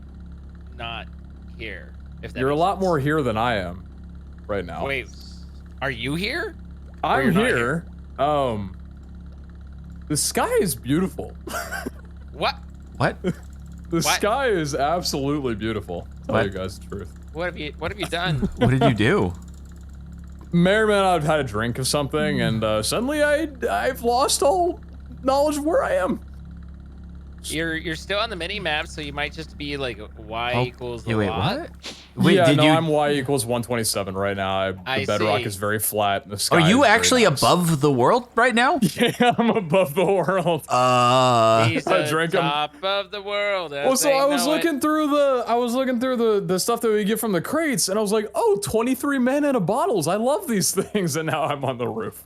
not here. If that You're a makes lot sense. more here than I am right now. Wait, are you here? I'm you're not here. The sky is beautiful. What? What? The sky is absolutely beautiful. Tell What? you guys the truth. What have you done? What did you do? May or may not have had a drink of something, and suddenly I've lost all knowledge of where I am. You're still on the mini map, so you might just be like y equals a wait, lot. what? Wait, yeah, did no, you? I'm y equals 127 right now. I The bedrock see. is very flat, and the sky Are you is very actually nice. above the world right now? Yeah, I'm above the world. He's I the drank 'em. top of the world. Well, so I was looking through the stuff that we get from the crates, and I was like, oh, 23 mana in a bottles. I love these things, and now I'm on the roof.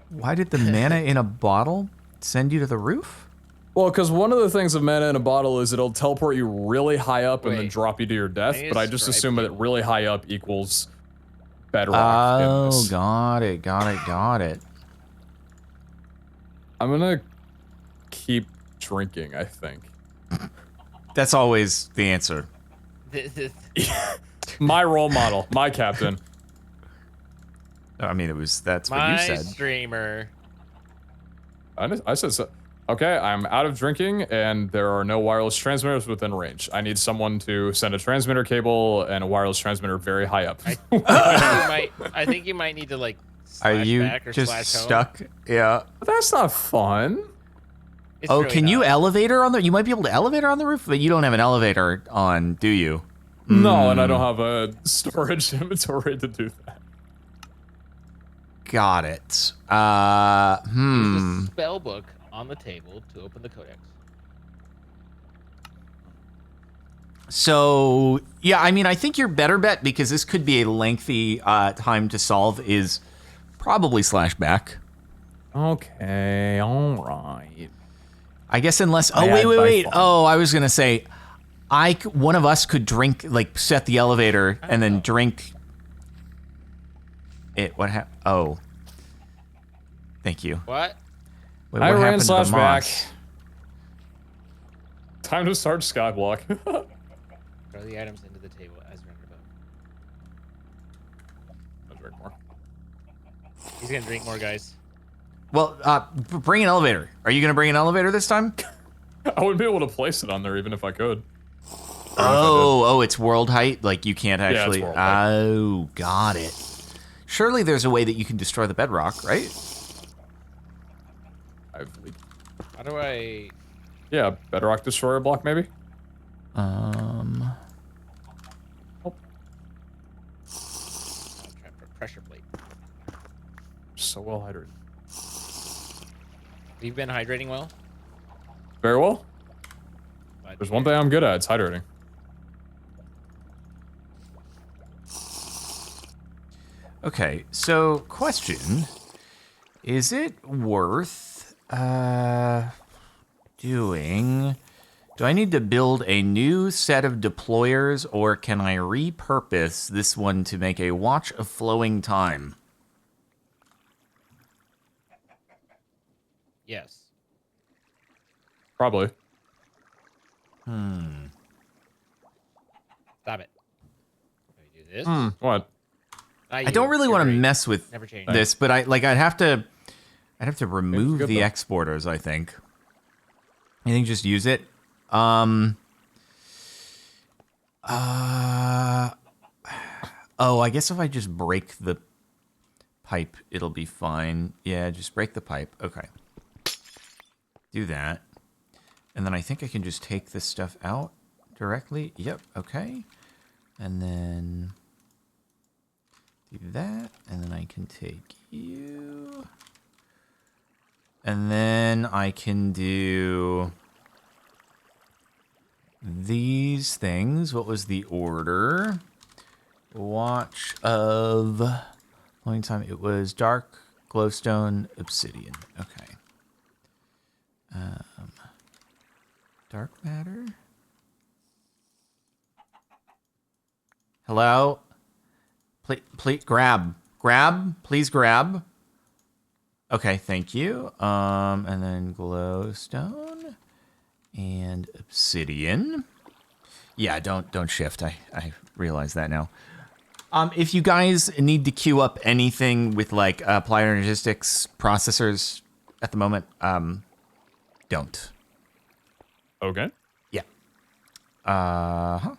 Why did the mana in a bottle send you to the roof? Well, because one of the things of mana in a bottle is it'll teleport you really high up and then Wait. drop you to your death, I but I just just striped assume that you. really high up equals bedrock in Oh, this. got it. I'm gonna keep drinking, I think. That's always the answer. My role model, my captain. I mean, that's what you My said. streamer. I said so. Okay, I'm out of drinking, and there are no wireless transmitters within range. I need someone to send a transmitter cable and a wireless transmitter very high up. I think you might need to like Are slash you back or just slash home. stuck? Yeah. That's not fun. It's Oh, really can you not. elevator on the? You might be able to elevator on the roof, but you don't have an elevator on, do you? No, and I don't have a storage inventory to do that. Got it. Use the spell book on the table to open the codex. So, yeah, I mean, I think your better bet, because this could be a lengthy time to solve, is probably slash back. Okay, all right. I guess unless... I Oh, had by wait. far. Oh, I was going to say, one of us could drink, like, set the elevator and then drink it. What happened? Oh. Thank you. What? Wait, I what ran happened to the slash back. moss? Time to start Skyblock. Throw the items into the table as rendered above. I'll drink more. He's gonna drink more, guys. Well, bring an elevator. Are you going to bring an elevator this time? I wouldn't be able to place it on there even if I could. Oh, it's world height? Like, you can't it's actually... world height. Oh, got it. Surely there's a way that you can destroy the bedrock, right? How do I? Yeah, bedrock destroyer block maybe? Um... Pressure plate. So well hydrated. You've been hydrating well? Very well. But There's one thing I'm good at, it's hydrating. Okay, so question. Is it worth doing... Do I need to build a new set of deployers, or can I repurpose this one to make a watch of flowing time? Yes. Probably. Stop it. Let me do this. What? I don't really want to mess with Never change. this, but I'd have to remove good, the though. exporters, I think. I think just use it. Oh, I guess if I just break the pipe, it'll be fine. Yeah, just break the pipe. Okay. Do that. And then I think I can just take this stuff out directly. Yep, okay. And then do that. And then I can take you. And then I can do these things. What was the order? Watch of flowing time. It was dark, glowstone, obsidian. Okay. Dark matter. Hello? Please grab. Please grab. Okay, thank you. And then glowstone and obsidian. Yeah, don't shift. I realize that now. If you guys need to queue up anything with like applied logistics processors at the moment, don't. Okay. Yeah. Uh-huh.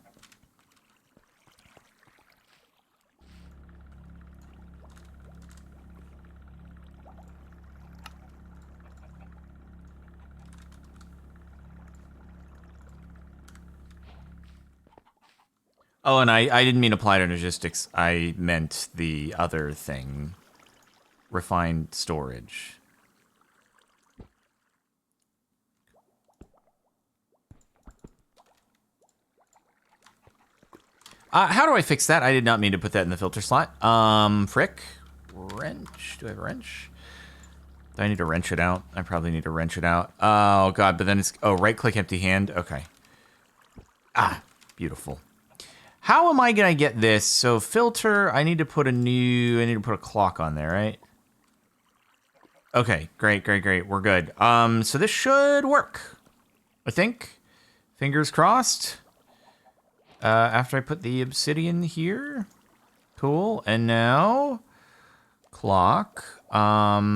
Oh, and I didn't mean applied logistics. I meant the other thing. Refined storage. How do I fix that? I did not mean to put that in the filter slot. Frick. Wrench. Do I have a wrench? Do I need to wrench it out? I probably need to wrench it out. Oh, God, but then it's... Oh, right-click empty hand. Okay. Ah, beautiful. How am I going to get this? So, filter, I need to put a clock on there, right? Okay, great. We're good. So this should work, I think. Fingers crossed. After I put the obsidian here. Cool. And now, clock. Tell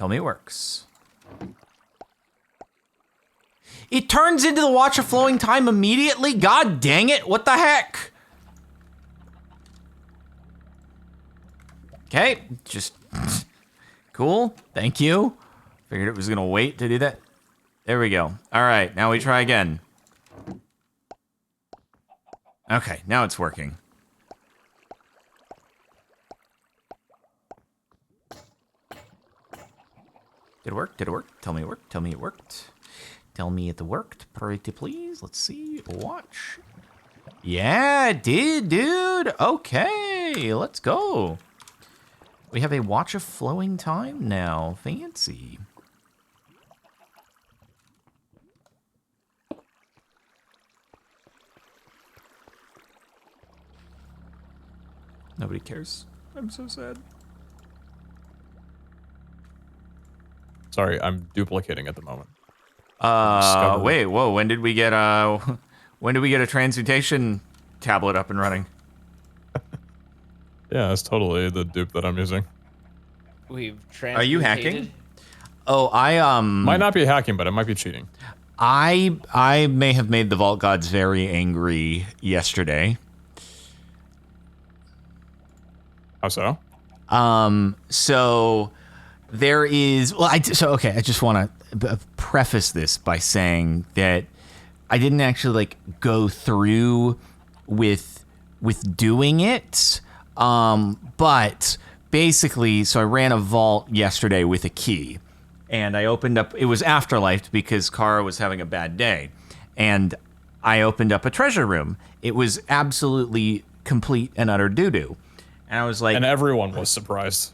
me it works. It turns into the Watch of Flowing Time immediately? God dang it, what the heck? Okay, just... Cool, thank you. Figured it was gonna wait to do that. There we go. All right, now we try again. Okay, now it's working. Did it work? Did it work? Tell me it worked. Tell me it worked. Tell me it worked. Pretty please. Let's see. Watch. Yeah, it did, dude. Okay, let's go. We have a Watch of Flowing Time now. Fancy. Nobody cares. I'm so sad. Sorry, I'm duplicating at the moment. Wait, whoa, when did we get a transmutation tablet up and running? Yeah, that's totally the dupe that I'm using. We've Are you hacking? Oh, I might not be hacking, but it might be cheating. I may have made the Vault Gods very angry yesterday. How so? So there is, well, I just want to preface this by saying that I didn't actually like go through with doing it. But basically, so I ran a vault yesterday with a key, and I opened up, it was Afterlife because Kara was having a bad day, and I opened up a treasure room. It was absolutely complete and utter doo-doo. And I was like... And everyone was surprised.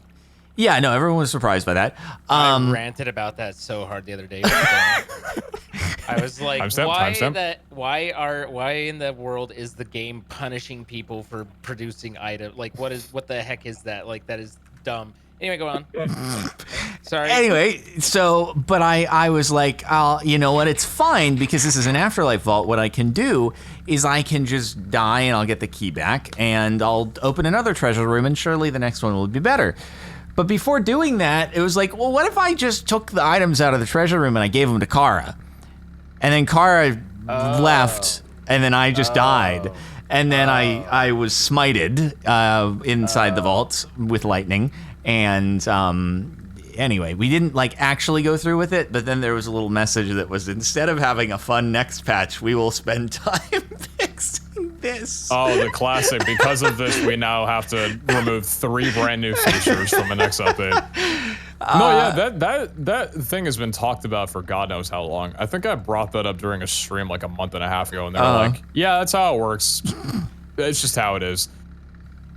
Yeah, no, everyone was surprised by that. I ranted about that so hard the other day. I was like, why in the world is the game punishing people for producing items? Like, what the heck is that? Like, that is dumb. Anyway, go on. Sorry. Anyway, so, but I was like, you know what? It's fine because this is an Afterlife vault. What I can do is I can just die and I'll get the key back and I'll open another treasure room and surely the next one will be better. But before doing that, it was like, well, what if I just took the items out of the treasure room and I gave them to Kara? And then Kara left and then I just died. And then I was smited inside the vault with lightning. And anyway, we didn't like actually go through with it, but then there was a little message that was, instead of having a fun next patch, we will spend time fixing this. Oh, the classic. Because of this, we now have to remove 3 brand new features from the next update. No, yeah, that thing has been talked about for God knows how long. I think I brought that up during a stream like a month and a half ago, and they were like, yeah, that's how it works. It's just how it is.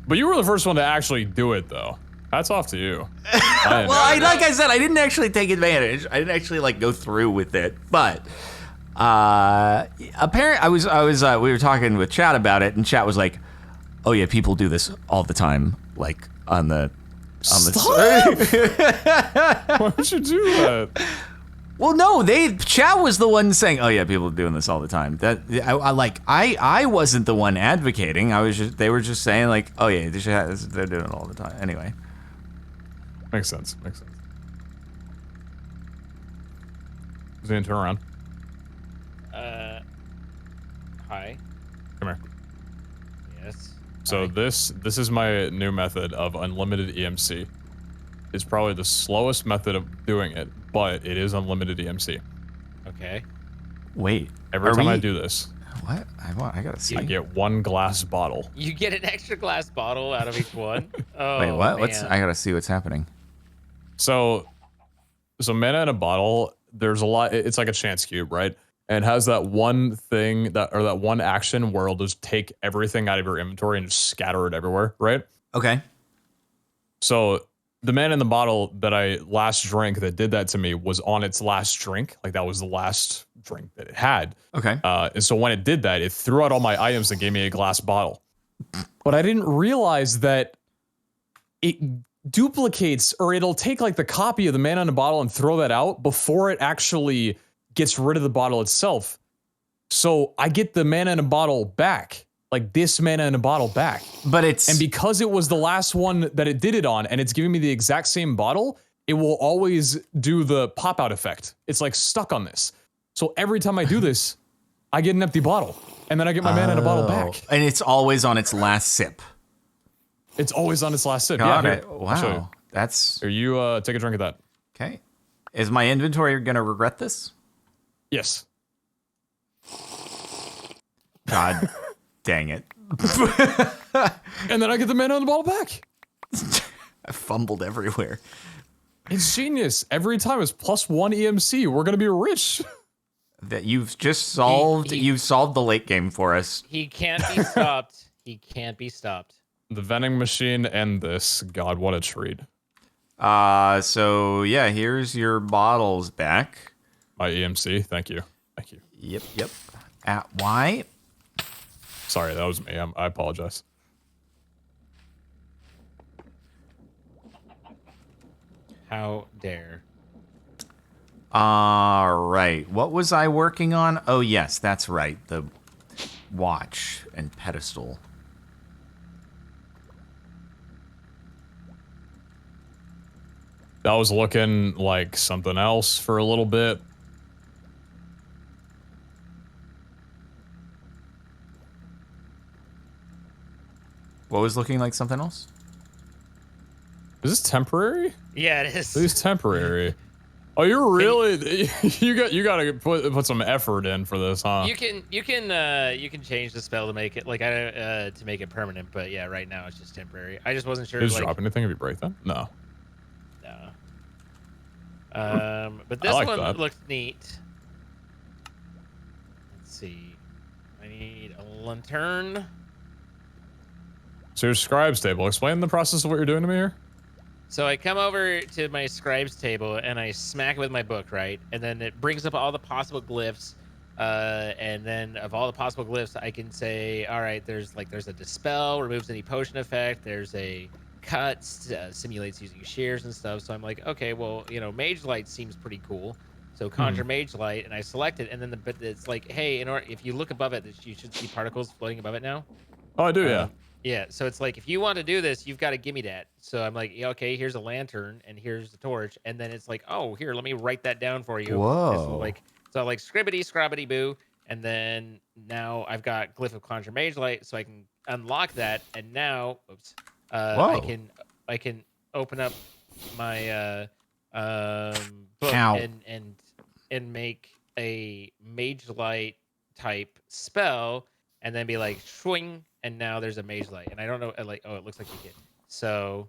But you were the first one to actually do it, though. That's off to you. Well, like I said, I didn't actually take advantage. I didn't actually like go through with it, but apparently we were talking with Chat about it, and Chat was like, "Oh yeah, people do this all the time, like on the." Why would you do that? Well, no, chat was the one saying, "Oh yeah, people are doing this all the time." That I wasn't the one advocating. They were just saying like, "Oh yeah, they're doing it all the time." Anyway, Makes sense. Zane, turn around. Hi. Come here. Yes. So Hi. this is my new method of unlimited EMC. It's probably the slowest method of doing it, but it is unlimited EMC. Okay. wait. Every time I do this, What? I gotta see. I get 1 glass bottle. You get an extra glass bottle out of each one. Oh, Wait, what? man. I gotta see what's happening. So mana in a bottle, there's a lot. It's like a chance cube, right? And it has that one thing that one action where it'll just take everything out of your inventory and just scatter it everywhere, right? Okay. So the man in the bottle that I last drank that did that to me was on its last drink. Like that was the last drink that it had. Okay. And so when it did that, it threw out all my items and gave me a glass bottle. But I didn't realize that it duplicates, or it'll take like the copy of the man in the bottle and throw that out before it actually gets rid of the bottle itself. So I get the mana in a bottle back. Like this mana in a bottle back. But And because it was the last one that it did it on and it's giving me the exact same bottle, it will always do the pop out effect. It's like stuck on this. So every time I do this, I get an empty bottle. And then I get my mana in a bottle back. And it's always on its last sip. It's always on its last sip. Got Yeah, it. here, I'll show you. Wow. That's Here, you take a drink of that. okay. Is my inventory gonna regret this? Yes. God dang it. And then I get the mana in the bottle back. I fumbled everywhere. It's genius. Every time it's +1 EMC. We're gonna be rich. That you've just solved. You've solved the late game for us. He can't be stopped. He can't be stopped. The vending machine and this. God, what a treat. So yeah, here's your bottles back. My EMC. Thank you. Thank you. Yep. At why? Sorry, that was me. I apologize. How dare. All right. What was I working on? Oh, yes, that's right. The watch and pedestal. That was looking like something else for a little bit. What was looking like something else? Is this temporary? Yeah, it is. This is temporary. Oh, you're really you gotta put some effort in for this, huh? You can change the spell to make it like to make it permanent, but yeah, right now it's just temporary. I just wasn't sure. Does it like, drop anything if you break them? No. But this like one that. looks neat. Let's see. I need a lantern. So your scribes table. Explain the process of what you're doing to me here. So I come over to my scribes table and I smack it with my book, right? And then it brings up all the possible glyphs. And then of all the possible glyphs, I can say, all right, there's a dispel, removes any potion effect. There's a cut, simulates using shears and stuff. So I'm like, okay, well, Mage Light seems pretty cool. So conjure Mage Light, and I select it, and then it's like, hey, if you look above it, you should see particles floating above it now. Oh, I do, yeah. Yeah, so it's like, if you want to do this, you've got to give me that. So I'm like, yeah, okay, here's a lantern, and here's the torch, and then it's like, oh, here, let me write that down for you. Whoa. So like scribbity, scrobbity, boo, and then now I've got Glyph of Conjure Mage Light, so I can unlock that, and now, oops, I can open up my book and make a Mage Light type spell, and then be like swing, and now there's a Mage Light, and I don't know, like, oh, it looks like you get so.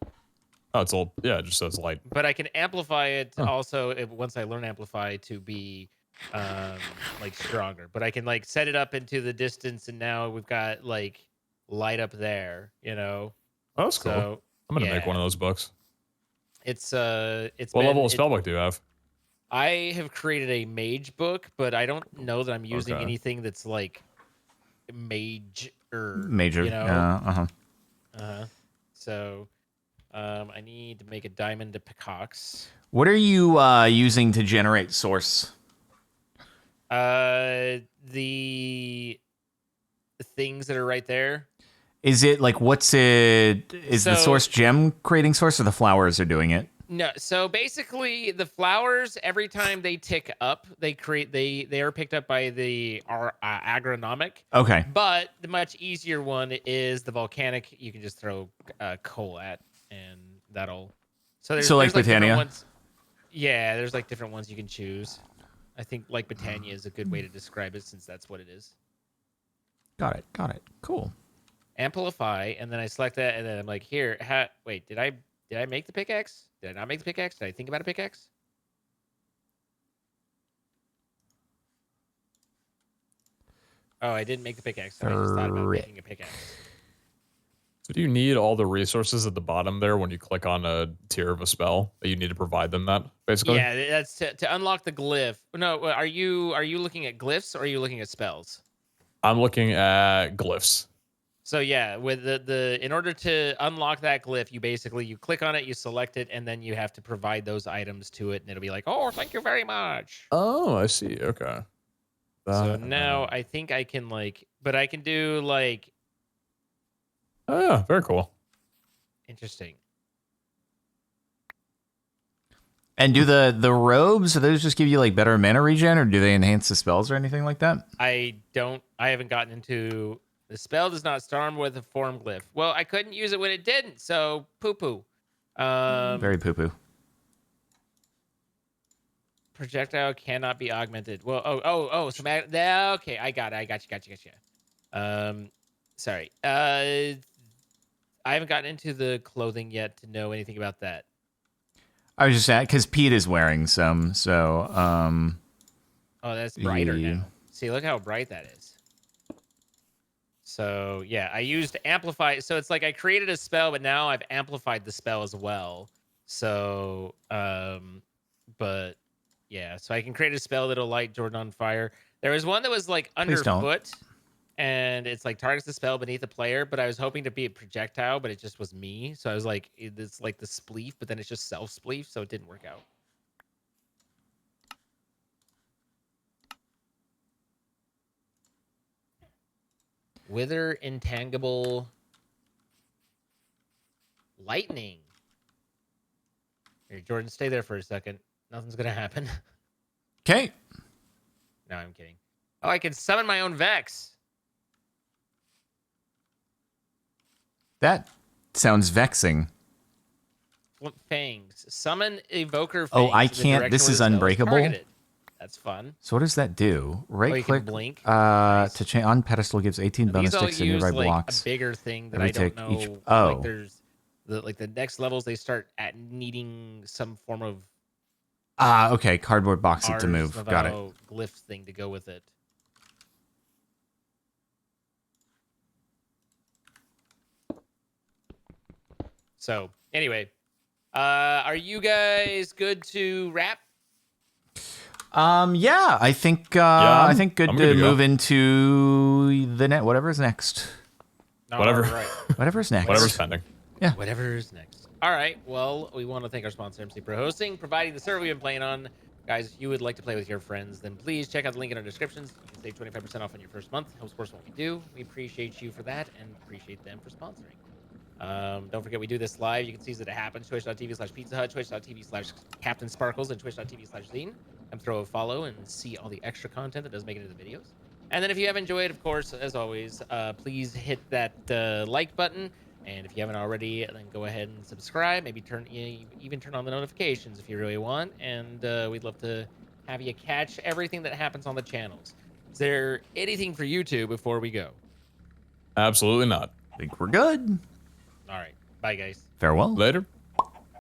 Oh, it's all, yeah, it just says light. But I can amplify it also once I learn amplify to be like stronger. But I can like set it up into the distance, and now we've got like light up there, Oh, that's cool. So, I'm gonna make one of those books. It's what level of spellbook do you have? I have created a mage book, but I don't know that I'm using anything that's like major. Major. You know? Uh-huh. So I need to make a diamond pickaxe. What are you using to generate source? The things that are right there. Is it like what's it? Is the source gem creating source, or the flowers are doing it? No, so basically the flowers, every time they tick up, they are picked up by the agronomic. Okay. But the much easier one is the volcanic. You can just throw coal at, and that'll. So there's like different Britannia? ones. Yeah, there's like different ones you can choose. I think like Britannia is a good way to describe it since that's what it is. Got it. Cool. Amplify, and then I select that, and then I'm like, here. Wait, did I make the pickaxe? Did I not make the pickaxe? Did I think about a pickaxe? Oh, I didn't make the pickaxe. I just thought about making a pickaxe. So do you need all the resources at the bottom there when you click on a tier of a spell? You need to provide them that, basically? Yeah, that's to unlock the glyph. No, are you looking at glyphs or are you looking at spells? I'm looking at glyphs. So yeah, with the in order to unlock that glyph, you click on it, you select it, and then you have to provide those items to it, and it'll be like, oh, thank you very much. Oh, I see. Okay. So now I think I can but I can do Oh, yeah, very cool. Interesting. And do the robes, do those just give you like better mana regen, or do they enhance the spells or anything like that? I haven't gotten into the spell does not storm with a form glyph. Well, I couldn't use it when it didn't, so poo-poo. Very poo-poo. Projectile cannot be augmented. Well, so okay, I got it. Got you. Sorry. I haven't gotten into the clothing yet to know anything about that. I was just saying because Pete is wearing some, so Oh, that's brighter now. See, look how bright that is. So yeah, I used amplify. So it's like I created a spell, but now I've amplified the spell as well. So, but yeah, so I can create a spell that'll light Jordan on fire. There was one that was like underfoot, and it's like targets the spell beneath the player. But I was hoping to be a projectile, but it just was me. So I was like, it's like the spleef, but then it's just self spleef, so it didn't work out. Wither intangible lightning. Here, Jordan, stay there for a second. Nothing's gonna happen. Okay. No, I'm kidding. Oh, I can summon my own Vex. That sounds vexing. Fangs. Summon Evoker Fangs. Oh, I can't. This is unbreakable. That's fun. So what does that do? Right click. Blink. To change on pedestal gives 18 bonus sticks to nearby blocks. A bigger thing that I don't know. Like there's the next levels they start at needing some form of. Okay. Cardboard box it to move. Ars Got it. Nouveau glyph thing to go with it. So anyway, are you guys good to wrap? Yeah, I think I think good to move into the net. Whatever's next. Whatever. Right. Whatever's next. Whatever's pending. Yeah. Whatever's next. All right. Well, we want to thank our sponsor, MC Pro Hosting, providing the server we've been playing on. Guys, if you would like to play with your friends, then please check out the link in our descriptions. You can save 25% off on your first month. Helps support what we do. We appreciate you for that and appreciate them for sponsoring. Don't forget we do this live. You can see that it happens. Twitch.tv/Pizza Hut, Twitch.tv/Captain Sparkles, and Twitch.tv/Zine. Come throw a follow and see all the extra content that does make it into the videos. And then if you have enjoyed, of course, as always, please hit that like button. And if you haven't already, then go ahead and subscribe. Maybe even turn on the notifications if you really want. And we'd love to have you catch everything that happens on the channels. Is there anything for YouTube before we go? Absolutely not. I think we're good. All right. Bye, guys. Farewell. Later.